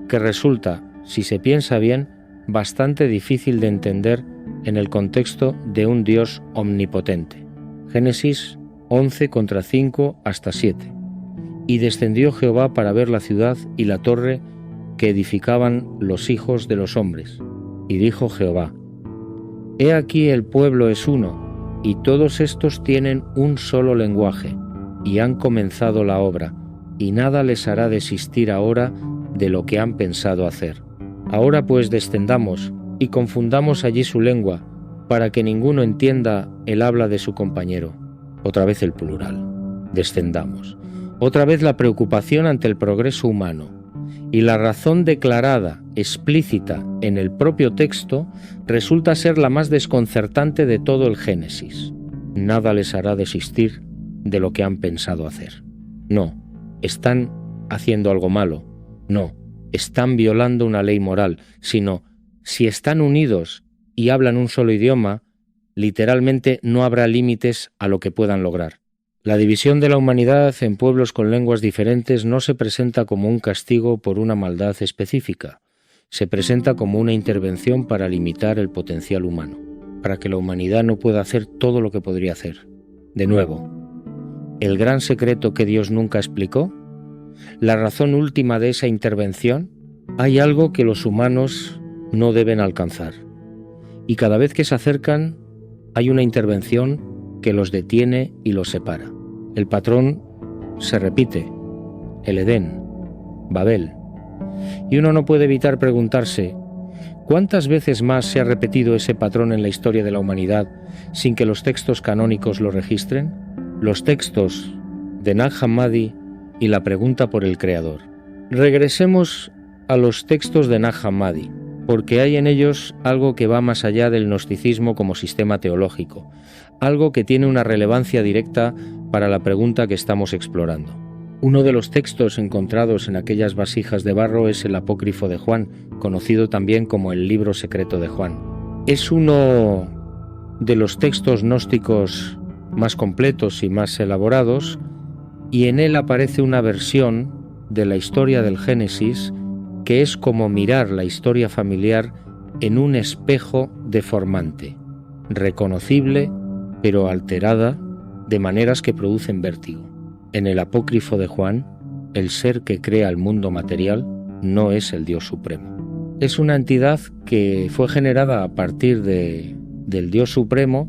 que resulta, si se piensa bien, bastante difícil de entender en el contexto de un Dios omnipotente. Génesis 11 contra 5 hasta 7. Y descendió Jehová para ver la ciudad y la torre que edificaban los hijos de los hombres. Y dijo Jehová: He aquí el pueblo es uno, y todos estos tienen un solo lenguaje, y han comenzado la obra, y nada les hará desistir ahora de lo que han pensado hacer. Ahora pues descendamos, y confundamos allí su lengua, para que ninguno entienda el habla de su compañero. Otra vez el plural. Descendamos. Otra vez la preocupación ante el progreso humano. Y la razón declarada, explícita en el propio texto, resulta ser la más desconcertante de todo el Génesis. Nada les hará desistir de lo que han pensado hacer. No, están haciendo algo malo. No, están violando una ley moral. Sino, si están unidos y hablan un solo idioma, literalmente no habrá límites a lo que puedan lograr. La división de la humanidad en pueblos con lenguas diferentes no se presenta como un castigo por una maldad específica, se presenta como una intervención para limitar el potencial humano, para que la humanidad no pueda hacer todo lo que podría hacer. De nuevo, el gran secreto que Dios nunca explicó, la razón última de esa intervención: hay algo que los humanos no deben alcanzar, y cada vez que se acercan hay una intervención que los detiene y los separa. El patrón se repite: el Edén, Babel. Y uno no puede evitar preguntarse: ¿cuántas veces más se ha repetido ese patrón en la historia de la humanidad sin que los textos canónicos lo registren? Los textos de Nag Hammadi y la pregunta por el Creador. Regresemos a los textos de Nag Hammadi. porque hay en ellos algo que va más allá del gnosticismo como sistema teológico, algo que tiene una relevancia directa para la pregunta que estamos explorando. Uno de los textos encontrados en aquellas vasijas de barro es el Apócrifo de Juan, conocido también como el Libro Secreto de Juan. Es uno de los textos gnósticos más completos y más elaborados, y en él aparece una versión de la historia del Génesis que es como mirar la historia familiar en un espejo deformante, reconocible pero alterada de maneras que producen vértigo. En el Apócrifo de Juan, el ser que crea el mundo material no es el Dios Supremo. Es una entidad que fue generada a partir del Dios Supremo,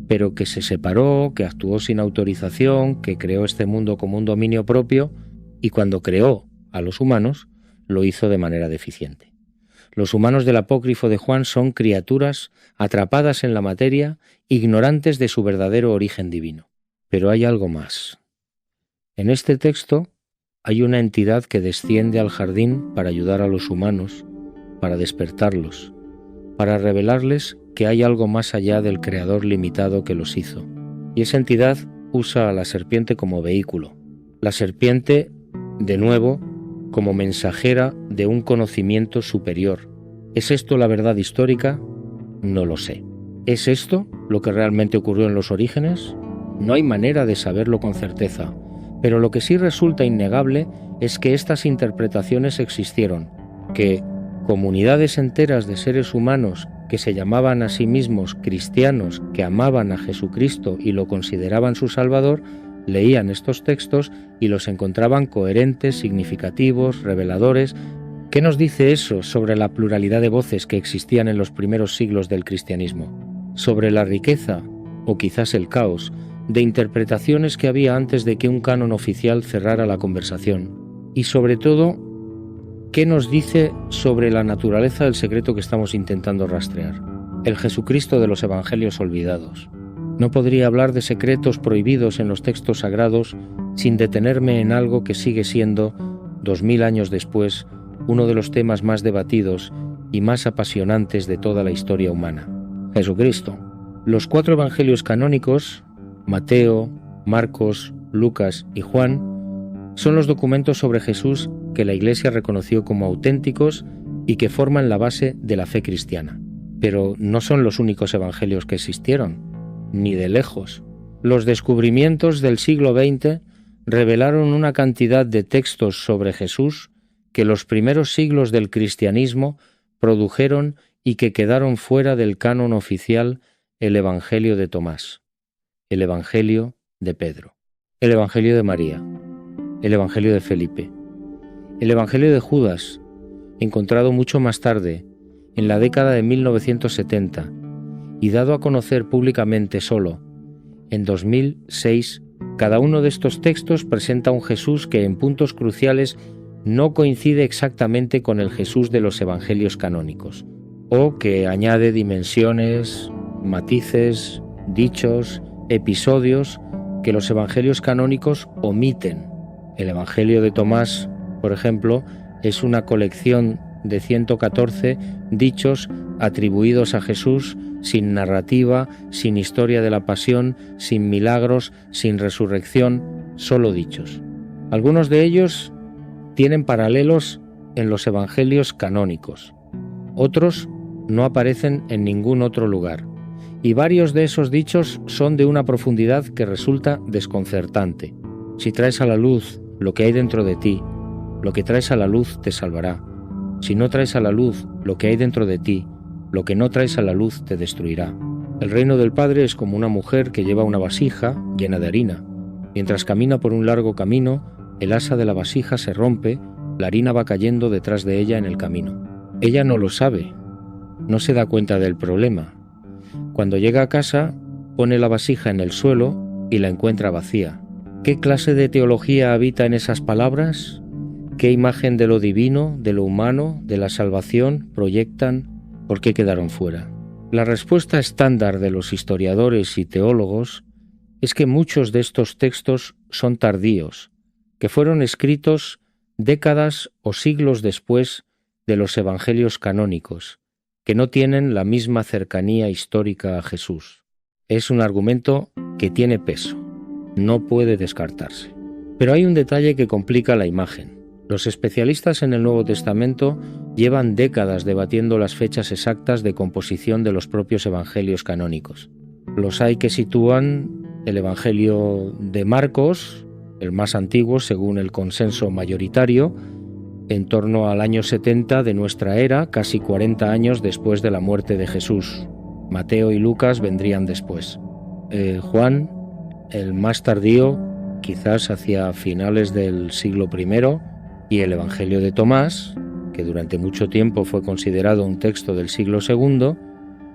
pero que se separó, que actuó sin autorización, que creó este mundo como un dominio propio, y cuando creó a los humanos, lo hizo de manera deficiente. Los humanos del Apócrifo de Juan son criaturas atrapadas en la materia, ignorantes de su verdadero origen divino. Pero hay algo más. En este texto hay una entidad que desciende al jardín para ayudar a los humanos, para despertarlos, para revelarles que hay algo más allá del creador limitado que los hizo. Y esa entidad usa a la serpiente como vehículo. La serpiente, de nuevo, como mensajera de un conocimiento superior. ¿Es esto la verdad histórica? No lo sé. ¿Es esto lo que realmente ocurrió en los orígenes? No hay manera de saberlo con certeza, pero lo que sí resulta innegable es que estas interpretaciones existieron, que comunidades enteras de seres humanos que se llamaban a sí mismos cristianos, que amaban a Jesucristo y lo consideraban su Salvador, leían estos textos y los encontraban coherentes, significativos, reveladores. ¿Qué nos dice eso sobre la pluralidad de voces que existían en los primeros siglos del cristianismo? Sobre la riqueza, o quizás el caos, de interpretaciones que había antes de que un canon oficial cerrara la conversación. Y sobre todo, ¿qué nos dice sobre la naturaleza del secreto que estamos intentando rastrear? El Jesucristo de los Evangelios olvidados. No podría hablar de secretos prohibidos en los textos sagrados sin detenerme en algo que sigue siendo, 2000 años después, uno de los temas más debatidos y más apasionantes de toda la historia humana. Jesucristo. Los 4 evangelios canónicos, Mateo, Marcos, Lucas y Juan, son los documentos sobre Jesús que la Iglesia reconoció como auténticos y que forman la base de la fe cristiana. Pero no son los únicos evangelios que existieron, ni de lejos. Los descubrimientos del siglo XX revelaron una cantidad de textos sobre Jesús que los primeros siglos del cristianismo produjeron y que quedaron fuera del canon oficial: el Evangelio de Tomás, el Evangelio de Pedro, el Evangelio de María, el Evangelio de Felipe, el Evangelio de Judas, encontrado mucho más tarde, en la década de 1970, y dado a conocer públicamente solo en 2006, cada uno de estos textos presenta un Jesús que en puntos cruciales no coincide exactamente con el Jesús de los evangelios canónicos, o que añade dimensiones, matices, dichos, episodios que los evangelios canónicos omiten. El Evangelio de Tomás, por ejemplo, es una colección de 114 dichos atribuidos a Jesús, sin narrativa, sin historia de la pasión, sin milagros, sin resurrección, solo dichos. Algunos de ellos tienen paralelos en los evangelios canónicos. Otros no aparecen en ningún otro lugar. Y varios de esos dichos son de una profundidad que resulta desconcertante. Si traes a la luz lo que hay dentro de ti, lo que traes a la luz te salvará. Si no traes a la luz lo que hay dentro de ti, lo que no traes a la luz te destruirá. El reino del Padre es como una mujer que lleva una vasija llena de harina. Mientras camina por un largo camino, el asa de la vasija se rompe, la harina va cayendo detrás de ella en el camino. Ella no lo sabe, no se da cuenta del problema. Cuando llega a casa, pone la vasija en el suelo y la encuentra vacía. ¿Qué clase de teología habita en esas palabras? ¿Qué imagen de lo divino, de lo humano, de la salvación proyectan? ¿Por qué quedaron fuera? La respuesta estándar de los historiadores y teólogos es que muchos de estos textos son tardíos, que fueron escritos décadas o siglos después de los evangelios canónicos, que no tienen la misma cercanía histórica a Jesús. Es un argumento que tiene peso, no puede descartarse. Pero hay un detalle que complica la imagen. Los especialistas en el Nuevo Testamento llevan décadas debatiendo las fechas exactas de composición de los propios evangelios canónicos. Los hay que sitúan el Evangelio de Marcos, el más antiguo según el consenso mayoritario, en torno al año 70 de nuestra era, casi 40 años después de la muerte de Jesús. Mateo y Lucas vendrían después. Juan, el más tardío, quizás hacia finales del siglo I, y el Evangelio de Tomás, que durante mucho tiempo fue considerado un texto del siglo II,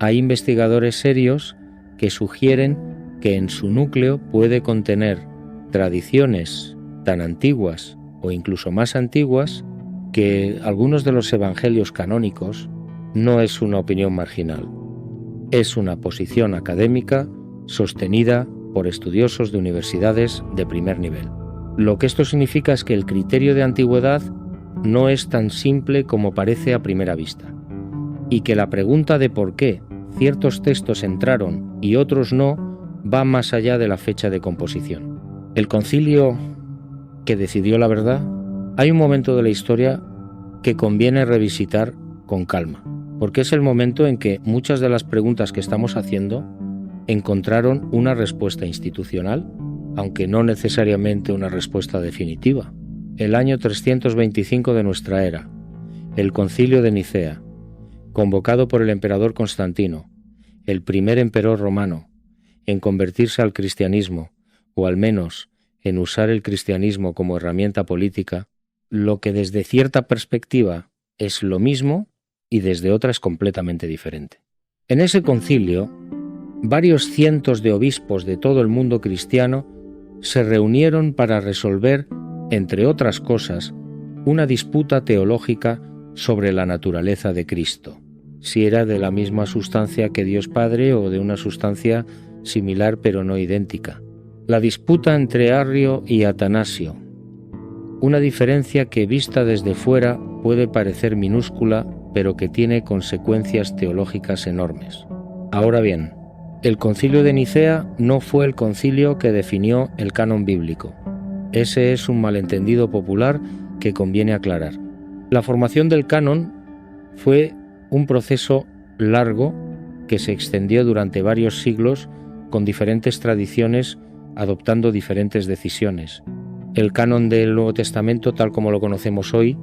hay investigadores serios que sugieren que en su núcleo puede contener tradiciones tan antiguas o incluso más antiguas que algunos de los evangelios canónicos. No es una opinión marginal, es una posición académica sostenida por estudiosos de universidades de primer nivel. Lo que esto significa es que el criterio de antigüedad no es tan simple como parece a primera vista, y que la pregunta de por qué ciertos textos entraron y otros no va más allá de la fecha de composición. El concilio que decidió la verdad, hay un momento de la historia que conviene revisitar con calma, porque es el momento en que muchas de las preguntas que estamos haciendo encontraron una respuesta institucional, aunque no necesariamente una respuesta definitiva. El año 325 de nuestra era, el Concilio de Nicea, convocado por el emperador Constantino, el primer emperador romano, en convertirse al cristianismo, o al menos en usar el cristianismo como herramienta política, lo que desde cierta perspectiva es lo mismo y desde otra es completamente diferente. En ese concilio, varios cientos de obispos de todo el mundo cristiano se reunieron para resolver, entre otras cosas, una disputa teológica sobre la naturaleza de Cristo, si era de la misma sustancia que Dios Padre o de una sustancia similar pero no idéntica. La disputa entre Arrio y Atanasio, una diferencia que vista desde fuera puede parecer minúscula, pero que tiene consecuencias teológicas enormes. Ahora bien, el Concilio de Nicea no fue el concilio que definió el canon bíblico. Ese es un malentendido popular que conviene aclarar. La formación del canon fue un proceso largo que se extendió durante varios siglos con diferentes tradiciones adoptando diferentes decisiones. El canon del Nuevo Testamento, tal como lo conocemos hoy,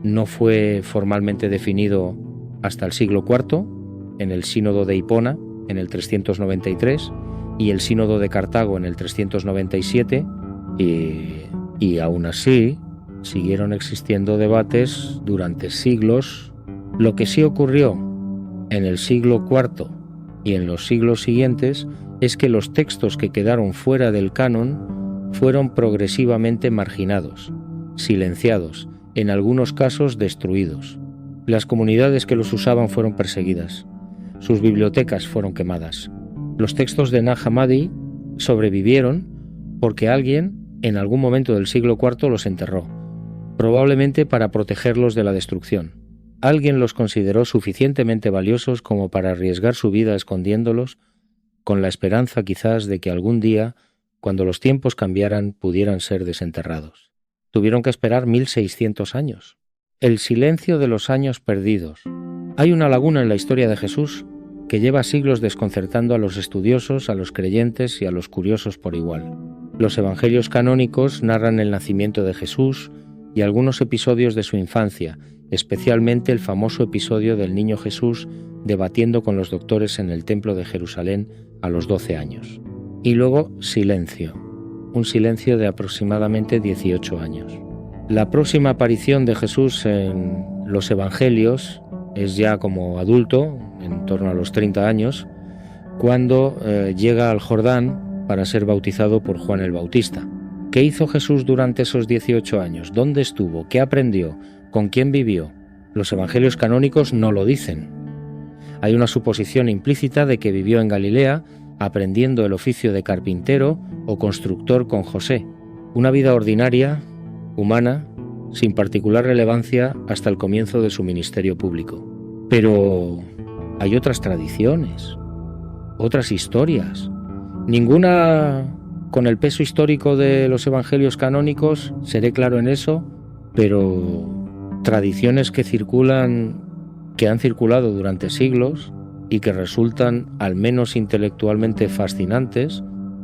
no fue formalmente definido hasta el siglo IV, en el Sínodo de Hipona, en el 393, y el Sínodo de Cartago en el 397, y aún así siguieron existiendo debates durante siglos. Lo que sí ocurrió en el siglo IV y en los siglos siguientes es que los textos que quedaron fuera del canon fueron progresivamente marginados, silenciados, en algunos casos destruidos. Las comunidades que los usaban fueron perseguidas. Sus bibliotecas fueron quemadas. Los textos de Nag Hammadi sobrevivieron porque alguien en algún momento del siglo IV los enterró, probablemente para protegerlos de la destrucción. Alguien los consideró suficientemente valiosos como para arriesgar su vida escondiéndolos, con la esperanza quizás de que algún día, cuando los tiempos cambiaran, pudieran ser desenterrados. Tuvieron que esperar 1600 años. El silencio de los años perdidos. Hay una laguna en la historia de Jesús que lleva siglos desconcertando a los estudiosos, a los creyentes y a los curiosos por igual. Los evangelios canónicos narran el nacimiento de Jesús y algunos episodios de su infancia, especialmente el famoso episodio del niño Jesús debatiendo con los doctores en el templo de Jerusalén a los 12 años. Y luego silencio, un silencio de aproximadamente 18 años. La próxima aparición de Jesús en los evangelios es ya como adulto, en torno a los 30 años, cuando llega al Jordán para ser bautizado por Juan el Bautista. ¿Qué hizo Jesús durante esos 18 años? ¿Dónde estuvo? ¿Qué aprendió? ¿Con quién vivió? Los evangelios canónicos no lo dicen. Hay una suposición implícita de que vivió en Galilea aprendiendo el oficio de carpintero o constructor con José. Una vida ordinaria, humana, sin particular relevancia hasta el comienzo de su ministerio público. Pero hay otras tradiciones, otras historias, ninguna con el peso histórico de los evangelios canónicos, seré claro en eso, pero tradiciones que han circulado durante siglos y que resultan al menos intelectualmente fascinantes.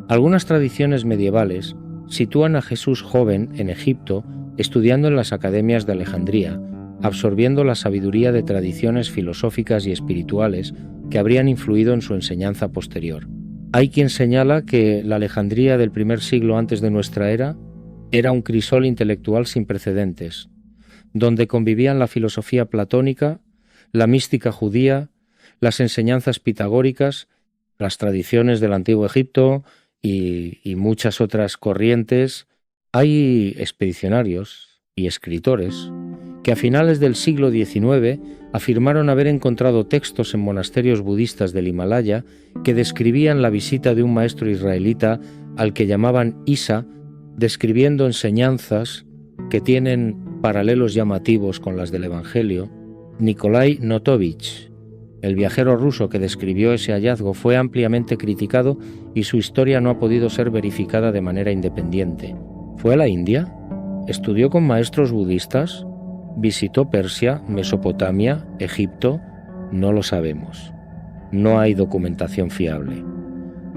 Algunas tradiciones medievales sitúan a Jesús joven en Egipto, estudiando en las academias de Alejandría, absorbiendo la sabiduría de tradiciones filosóficas y espirituales que habrían influido en su enseñanza posterior. Hay quien señala que la Alejandría del primer siglo antes de nuestra era era un crisol intelectual sin precedentes, donde convivían la filosofía platónica, la mística judía, las enseñanzas pitagóricas, las tradiciones del antiguo Egipto y muchas otras corrientes. Hay expedicionarios y escritores que a finales del siglo XIX afirmaron haber encontrado textos en monasterios budistas del Himalaya que describían la visita de un maestro israelita al que llamaban Isa, describiendo enseñanzas que tienen paralelos llamativos con las del Evangelio. Nikolai Notovich, el viajero ruso que describió ese hallazgo, fue ampliamente criticado y su historia no ha podido ser verificada de manera independiente. ¿Fue a la India? ¿Estudió con maestros budistas? ¿Visitó Persia, Mesopotamia, Egipto? No lo sabemos. No hay documentación fiable.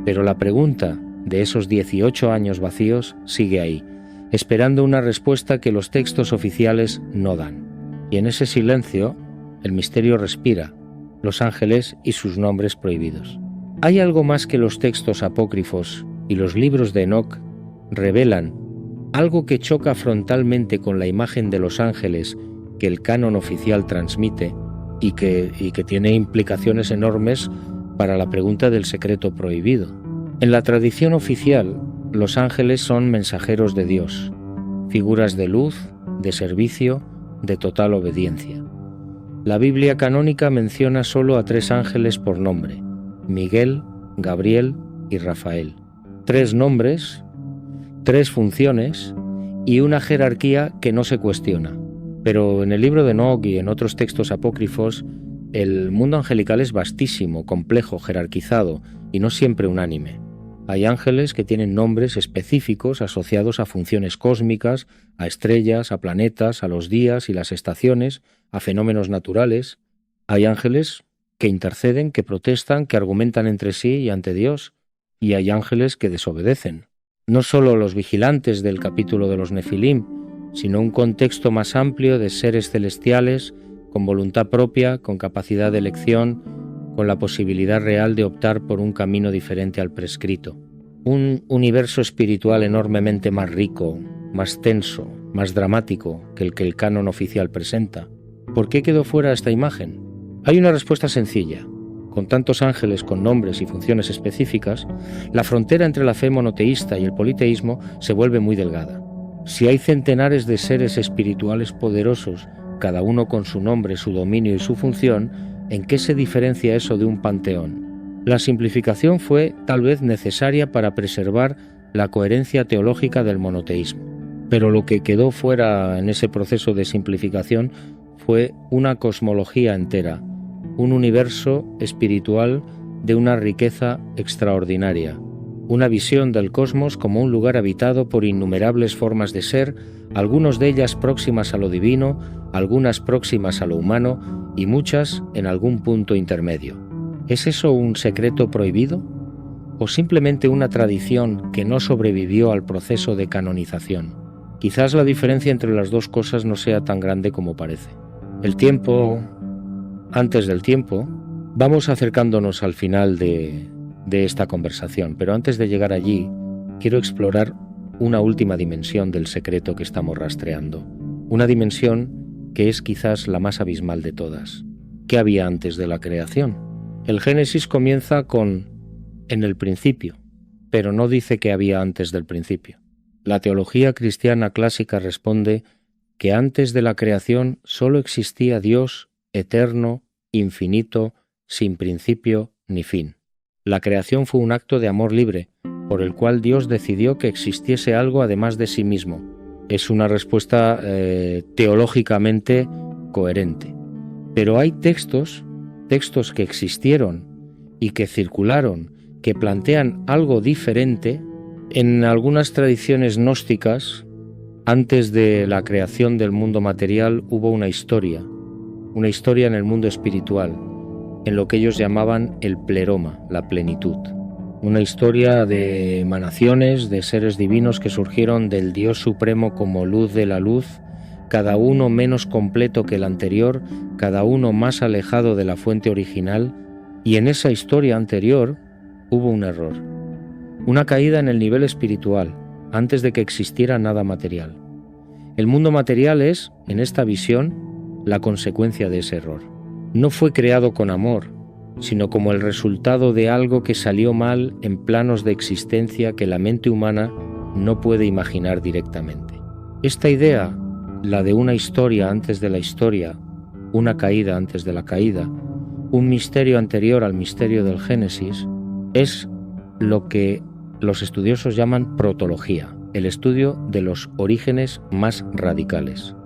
Pero la pregunta de esos 18 años vacíos sigue ahí, esperando una respuesta que los textos oficiales no dan. Y en ese silencio, el misterio respira, los ángeles y sus nombres prohibidos. ¿Hay algo más que los textos apócrifos y los libros de Enoc revelan? Algo que choca frontalmente con la imagen de los ángeles que el canon oficial transmite y que tiene implicaciones enormes para la pregunta del secreto prohibido. En la tradición oficial, los ángeles son mensajeros de Dios, figuras de luz, de servicio, de total obediencia. La Biblia canónica menciona solo a 3 ángeles por nombre: Miguel, Gabriel y Rafael. 3 nombres, 3 funciones y una jerarquía que no se cuestiona. Pero en el libro de Enoc y en otros textos apócrifos, el mundo angelical es vastísimo, complejo, jerarquizado y no siempre unánime. Hay ángeles que tienen nombres específicos asociados a funciones cósmicas, a estrellas, a planetas, a los días y las estaciones, a fenómenos naturales. Hay ángeles que interceden, que protestan, que argumentan entre sí y ante Dios. Y hay ángeles que desobedecen. No solo los vigilantes del capítulo de los Nefilim, sino un contexto más amplio de seres celestiales con voluntad propia, con capacidad de elección, con la posibilidad real de optar por un camino diferente al prescrito. Un universo espiritual enormemente más rico, más tenso, más dramático que el canon oficial presenta. ¿Por qué quedó fuera esta imagen? Hay una respuesta sencilla. Con tantos ángeles con nombres y funciones específicas, la frontera entre la fe monoteísta y el politeísmo se vuelve muy delgada. Si hay centenares de seres espirituales poderosos, cada uno con su nombre, su dominio y su función, ¿en qué se diferencia eso de un panteón? La simplificación fue tal vez necesaria para preservar la coherencia teológica del monoteísmo. Pero lo que quedó fuera en ese proceso de simplificación fue una cosmología entera, un universo espiritual de una riqueza extraordinaria, una visión del cosmos como un lugar habitado por innumerables formas de ser, algunas de ellas próximas a lo divino, algunas próximas a lo humano y muchas en algún punto intermedio. ¿Es eso un secreto prohibido? ¿O simplemente una tradición que no sobrevivió al proceso de canonización? Quizás la diferencia entre las dos cosas no sea tan grande como parece. El tiempo, antes del tiempo, vamos acercándonos al final de esta conversación, pero antes de llegar allí, quiero explorar una última dimensión del secreto que estamos rastreando. Una dimensión que es quizás la más abismal de todas. ¿Qué había antes de la creación? El Génesis comienza con «en el principio», pero no dice qué había antes del principio. La teología cristiana clásica responde que antes de la creación solo existía Dios eterno, infinito, sin principio ni fin. La creación fue un acto de amor libre, por el cual Dios decidió que existiese algo además de sí mismo, Es una respuesta teológicamente coherente. Pero hay textos que existieron y que circularon, que plantean algo diferente. En algunas tradiciones gnósticas, antes de la creación del mundo material, hubo una historia en el mundo espiritual, en lo que ellos llamaban el pleroma, la plenitud. Una historia de emanaciones, de seres divinos que surgieron del Dios Supremo como luz de la luz, cada uno menos completo que el anterior, cada uno más alejado de la fuente original, y en esa historia anterior hubo un error, una caída en el nivel espiritual, antes de que existiera nada material. El mundo material es, en esta visión, la consecuencia de ese error. No fue creado con amor, sino como el resultado de algo que salió mal en planos de existencia que la mente humana no puede imaginar directamente. Esta idea, la de una historia antes de la historia, una caída antes de la caída, un misterio anterior al misterio del Génesis, es lo que los estudiosos llaman protología, el estudio de los orígenes más radicales.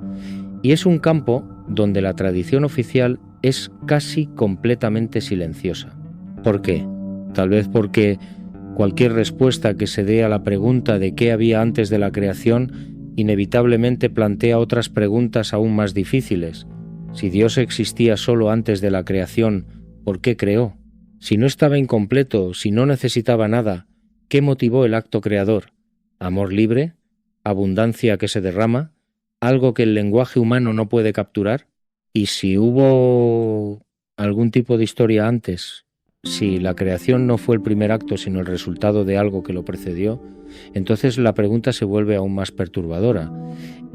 Y es un campo donde la tradición oficial es casi completamente silenciosa. ¿Por qué? Tal vez porque cualquier respuesta que se dé a la pregunta de qué había antes de la creación inevitablemente plantea otras preguntas aún más difíciles. Si Dios existía solo antes de la creación, ¿por qué creó? Si no estaba incompleto, si no necesitaba nada, ¿qué motivó el acto creador? ¿Amor libre? ¿Abundancia que se derrama? ¿Algo que el lenguaje humano no puede capturar? Y si hubo algún tipo de historia antes, si la creación no fue el primer acto sino el resultado de algo que lo precedió, entonces la pregunta se vuelve aún más perturbadora.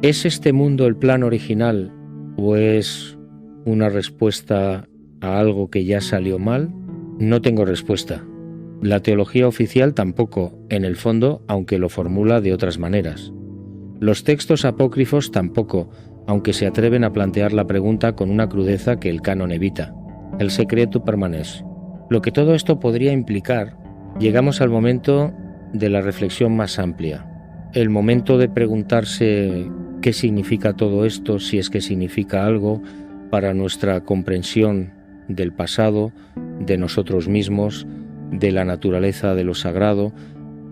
¿Es este mundo el plan original o es una respuesta a algo que ya salió mal? No tengo respuesta. La teología oficial tampoco, en el fondo, aunque lo formula de otras maneras. Los textos apócrifos tampoco, aunque se atreven a plantear la pregunta con una crudeza que el canon evita. El secreto permanece. Lo que todo esto podría implicar, llegamos al momento de la reflexión más amplia. El momento de preguntarse qué significa todo esto, si es que significa algo para nuestra comprensión del pasado, de nosotros mismos, de la naturaleza de lo sagrado.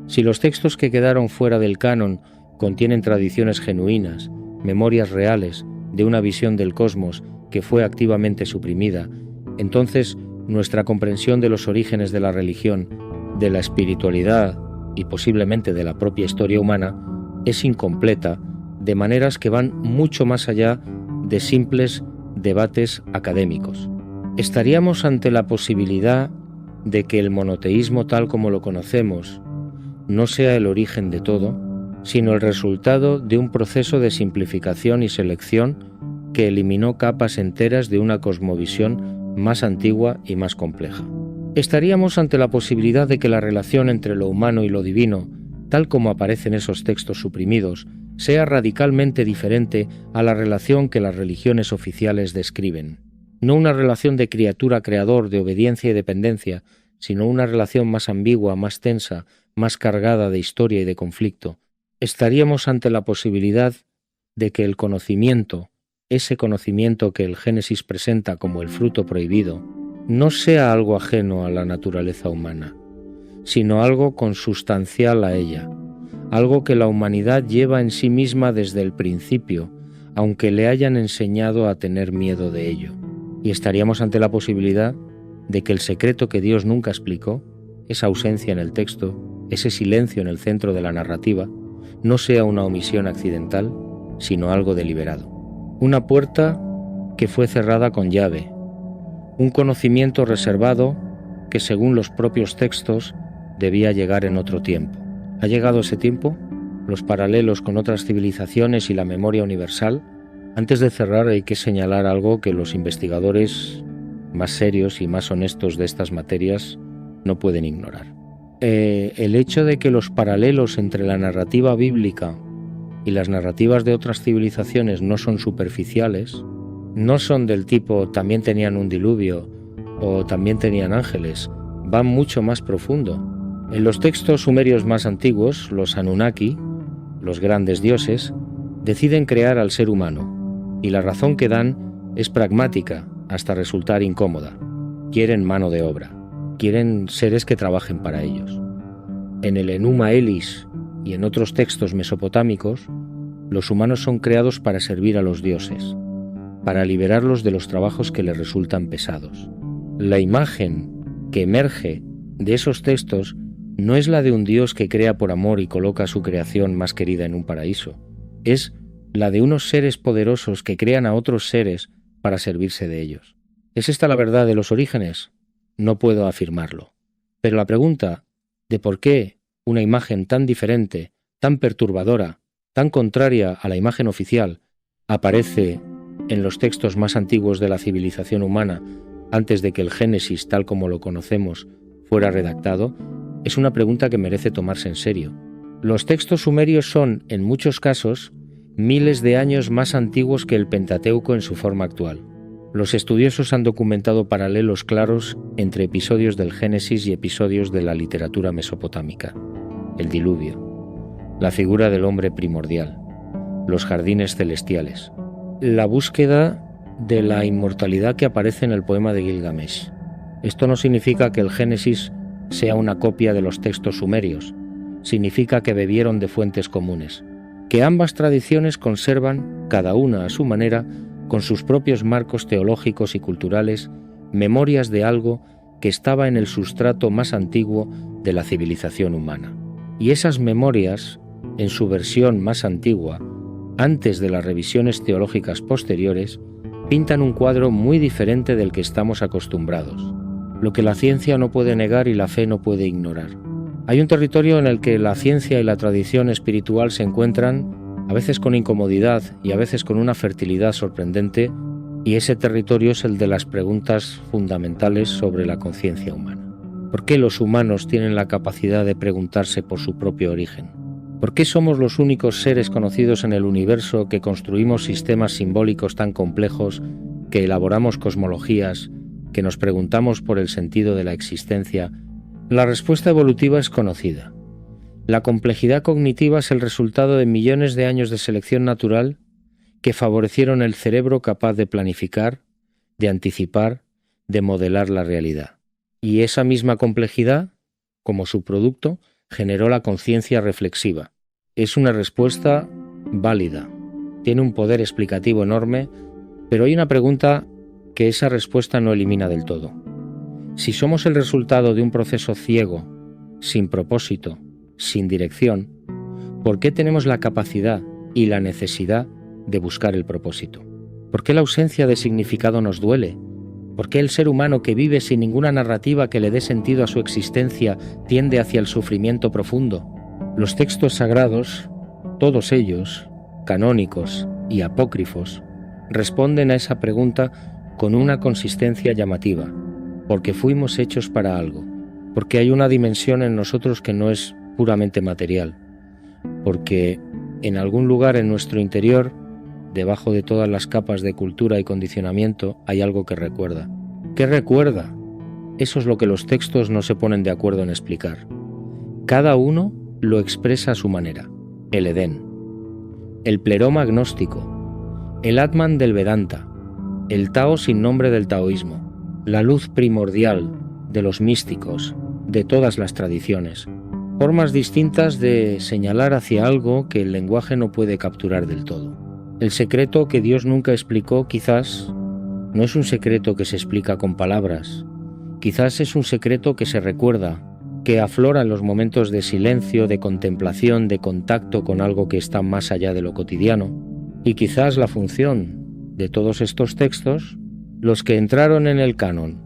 Si los textos que quedaron fuera del canon contienen tradiciones genuinas, memorias reales de una visión del cosmos que fue activamente suprimida, entonces nuestra comprensión de los orígenes de la religión, de la espiritualidad y posiblemente de la propia historia humana es incompleta, de maneras que van mucho más allá de simples debates académicos. Estaríamos ante la posibilidad de que el monoteísmo tal como lo conocemos no sea el origen de todo, sino el resultado de un proceso de simplificación y selección que eliminó capas enteras de una cosmovisión más antigua y más compleja. Estaríamos ante la posibilidad de que la relación entre lo humano y lo divino, tal como aparece en esos textos suprimidos, sea radicalmente diferente a la relación que las religiones oficiales describen. No una relación de criatura-creador, de obediencia y dependencia, sino una relación más ambigua, más tensa, más cargada de historia y de conflicto. Estaríamos ante la posibilidad de que el conocimiento, ese conocimiento que el Génesis presenta como el fruto prohibido, no sea algo ajeno a la naturaleza humana, sino algo consustancial a ella, algo que la humanidad lleva en sí misma desde el principio, aunque le hayan enseñado a tener miedo de ello. Y estaríamos ante la posibilidad de que el secreto que Dios nunca explicó, esa ausencia en el texto, ese silencio en el centro de la narrativa, no sea una omisión accidental, sino algo deliberado. Una puerta que fue cerrada con llave, un conocimiento reservado que, según los propios textos, debía llegar en otro tiempo. ¿Ha llegado ese tiempo? ¿Los paralelos con otras civilizaciones y la memoria universal? Antes de cerrar hay que señalar algo que los investigadores más serios y más honestos de estas materias no pueden ignorar. El hecho de que los paralelos entre la narrativa bíblica y las narrativas de otras civilizaciones no son superficiales, no son del tipo también tenían un diluvio o también tenían ángeles, van mucho más profundo. En los textos sumerios más antiguos, los Anunnaki, los grandes dioses, Deciden crear al ser humano, y la razón que dan es pragmática hasta resultar incómoda. Quieren mano de obra, quieren seres que trabajen para ellos. En el Enuma Elis y en otros textos mesopotámicos, los humanos son creados para servir a los dioses, para liberarlos de los trabajos que les resultan pesados. La imagen que emerge de esos textos no es la de un Dios que crea por amor y coloca a su creación más querida en un paraíso. Es la de unos seres poderosos que crean a otros seres para servirse de ellos. ¿Es esta la verdad de los orígenes? No puedo afirmarlo. Pero la pregunta de por qué una imagen tan diferente, tan perturbadora, tan contraria a la imagen oficial, aparece en los textos más antiguos de la civilización humana antes de que el Génesis, tal como lo conocemos, fuera redactado, es una pregunta que merece tomarse en serio. Los textos sumerios son, en muchos casos, miles de años más antiguos que el Pentateuco en su forma actual. Los estudiosos han documentado paralelos claros entre episodios del Génesis y episodios de la literatura mesopotámica. El diluvio, la figura del hombre primordial, los jardines celestiales, la búsqueda de la inmortalidad que aparece en el poema de Gilgamesh. Esto no significa que el Génesis sea una copia de los textos sumerios, significa que bebieron de fuentes comunes, que ambas tradiciones conservan, cada una a su manera, con sus propios marcos teológicos y culturales, memorias de algo que estaba en el sustrato más antiguo de la civilización humana. Y esas memorias, en su versión más antigua, antes de las revisiones teológicas posteriores, pintan un cuadro muy diferente del que estamos acostumbrados, lo que la ciencia no puede negar y la fe no puede ignorar. Hay un territorio en el que la ciencia y la tradición espiritual se encuentran, a veces con incomodidad y a veces con una fertilidad sorprendente, y ese territorio es el de las preguntas fundamentales sobre la conciencia humana. ¿Por qué los humanos tienen la capacidad de preguntarse por su propio origen? ¿Por qué somos los únicos seres conocidos en el universo que construimos sistemas simbólicos tan complejos, que elaboramos cosmologías, que nos preguntamos por el sentido de la existencia? La respuesta evolutiva es conocida. La complejidad cognitiva es el resultado de millones de años de selección natural que favorecieron el cerebro capaz de planificar, de anticipar, de modelar la realidad. Y esa misma complejidad, como su producto, generó la conciencia reflexiva. Es una respuesta válida, tiene un poder explicativo enorme, pero hay una pregunta que esa respuesta no elimina del todo. Si somos el resultado de un proceso ciego, sin propósito, sin dirección, ¿por qué tenemos la capacidad y la necesidad de buscar el propósito? ¿Por qué la ausencia de significado nos duele? ¿Por qué el ser humano que vive sin ninguna narrativa que le dé sentido a su existencia tiende hacia el sufrimiento profundo? Los textos sagrados, todos ellos, canónicos y apócrifos, responden a esa pregunta con una consistencia llamativa, porque fuimos hechos para algo, porque hay una dimensión en nosotros que no es puramente material, porque en algún lugar en nuestro interior, debajo de todas las capas de cultura y condicionamiento, hay algo que recuerda. ¿Qué recuerda? Eso es lo que los textos no se ponen de acuerdo en explicar. Cada uno lo expresa a su manera. El Edén, el pleroma agnóstico, el Atman del Vedanta, el Tao sin nombre del taoísmo, la luz primordial de los místicos, de todas las tradiciones. Formas distintas de señalar hacia algo que el lenguaje no puede capturar del todo. El secreto que Dios nunca explicó quizás no es un secreto que se explica con palabras, quizás es un secreto que se recuerda, que aflora en los momentos de silencio, de contemplación, de contacto con algo que está más allá de lo cotidiano. Y quizás la función de todos estos textos, los que entraron en el canon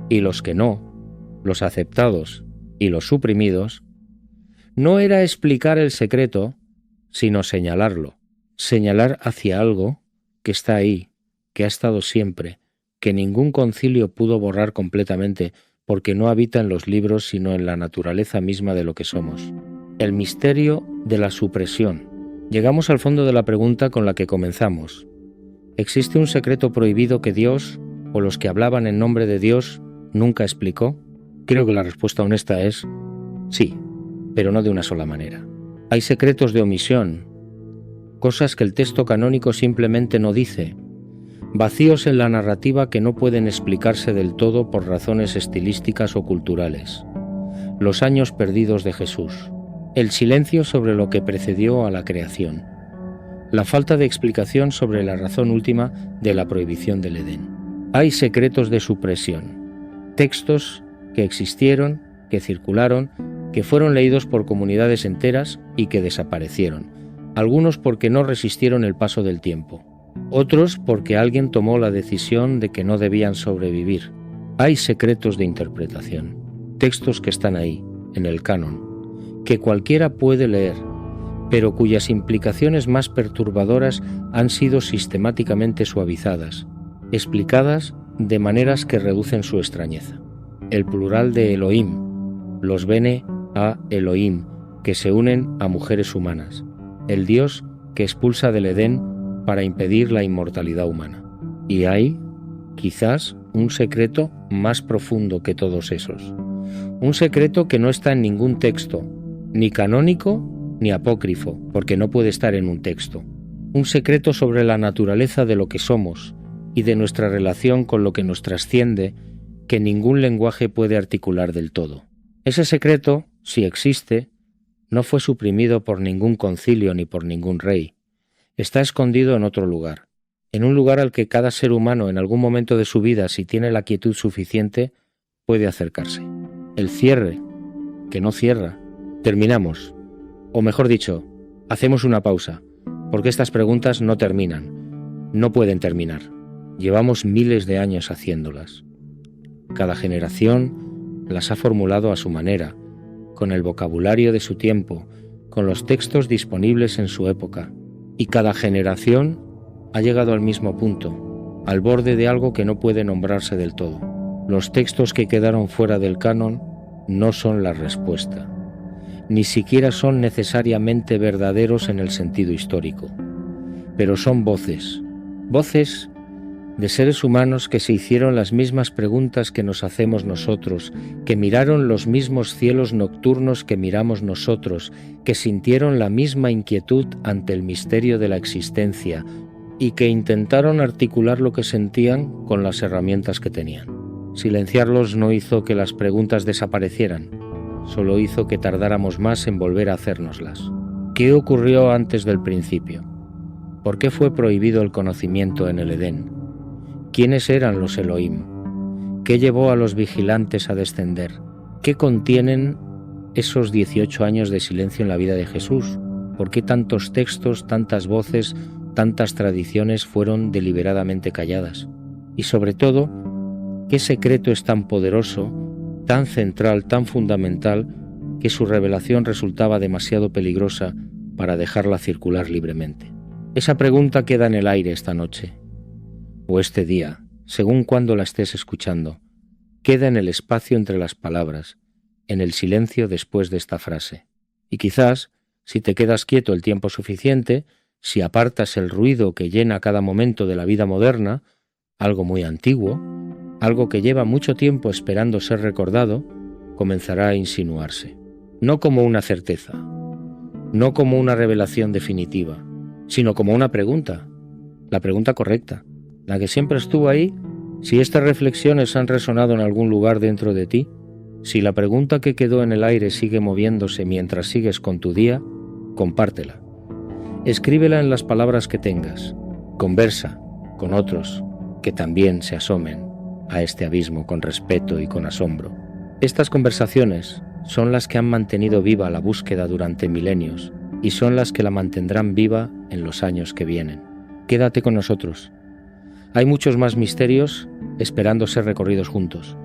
y los que no, los aceptados y los suprimidos, no era explicar el secreto, sino señalarlo, señalar hacia algo que está ahí, que ha estado siempre, que ningún concilio pudo borrar completamente, porque no habita en los libros sino en la naturaleza misma de lo que somos. El misterio de la supresión. Llegamos al fondo de la pregunta con la que comenzamos. ¿Existe un secreto prohibido que Dios, o los que hablaban en nombre de Dios, nunca explicó? Creo que la respuesta honesta es sí, pero no de una sola manera. Hay secretos de omisión, cosas que el texto canónico simplemente no dice, vacíos en la narrativa que no pueden explicarse del todo por razones estilísticas o culturales, los años perdidos de Jesús, el silencio sobre lo que precedió a la creación, la falta de explicación sobre la razón última de la prohibición del Edén. Hay secretos de supresión, textos que existieron, que circularon, que fueron leídos por comunidades enteras y que desaparecieron, algunos porque no resistieron el paso del tiempo, otros porque alguien tomó la decisión de que no debían sobrevivir. Hay secretos de interpretación, textos que están ahí, en el canon, que cualquiera puede leer, pero cuyas implicaciones más perturbadoras han sido sistemáticamente suavizadas, explicadas de maneras que reducen su extrañeza. El plural de Elohim, los bene a Elohim, que se unen a mujeres humanas, el Dios que expulsa del Edén para impedir la inmortalidad humana. Y hay, quizás, un secreto más profundo que todos esos. Un secreto que no está en ningún texto, ni canónico ni apócrifo, porque no puede estar en un texto. Un secreto sobre la naturaleza de lo que somos y de nuestra relación con lo que nos trasciende, que ningún lenguaje puede articular del todo. Ese secreto, si existe, no fue suprimido por ningún concilio ni por ningún rey. Está escondido en otro lugar, en un lugar al que cada ser humano en algún momento de su vida, si tiene la quietud suficiente, puede acercarse. El cierre, que no cierra. Terminamos. O mejor dicho, hacemos una pausa, porque estas preguntas no terminan, no pueden terminar. Llevamos miles de años haciéndolas. Cada generación las ha formulado a su manera, con el vocabulario de su tiempo, con los textos disponibles en su época, y cada generación ha llegado al mismo punto, al borde de algo que no puede nombrarse del todo. Los textos que quedaron fuera del canon no son la respuesta. Ni siquiera son necesariamente verdaderos en el sentido histórico, pero son voces de seres humanos que se hicieron las mismas preguntas que nos hacemos nosotros, que miraron los mismos cielos nocturnos que miramos nosotros, que sintieron la misma inquietud ante el misterio de la existencia y que intentaron articular lo que sentían con las herramientas que tenían. Silenciarlos no hizo que las preguntas desaparecieran, solo hizo que tardáramos más en volver a hacérnoslas. ¿Qué ocurrió antes del principio? ¿Por qué fue prohibido el conocimiento en el Edén? ¿Quiénes eran los Elohim? ¿Qué llevó a los vigilantes a descender? ¿Qué contienen esos 18 años de silencio en la vida de Jesús? ¿Por qué tantos textos, tantas voces, tantas tradiciones fueron deliberadamente calladas? Y sobre todo, ¿qué secreto es tan poderoso, tan central, tan fundamental, que su revelación resultaba demasiado peligrosa para dejarla circular libremente? Esa pregunta queda en el aire esta noche, o este día, según cuando la estés escuchando, queda en el espacio entre las palabras, en el silencio después de esta frase. Y quizás, si te quedas quieto el tiempo suficiente, si apartas el ruido que llena cada momento de la vida moderna, algo muy antiguo, algo que lleva mucho tiempo esperando ser recordado, comenzará a insinuarse. No como una certeza, no como una revelación definitiva, sino como una pregunta, la pregunta correcta, la que siempre estuvo ahí. Si estas reflexiones han resonado en algún lugar dentro de ti, si la pregunta que quedó en el aire sigue moviéndose mientras sigues con tu día, compártela. Escríbela en las palabras que tengas. Conversa con otros que también se asomen a este abismo con respeto y con asombro. Estas conversaciones son las que han mantenido viva la búsqueda durante milenios y son las que la mantendrán viva en los años que vienen. Quédate con nosotros. Hay muchos más misterios esperando ser recorridos juntos.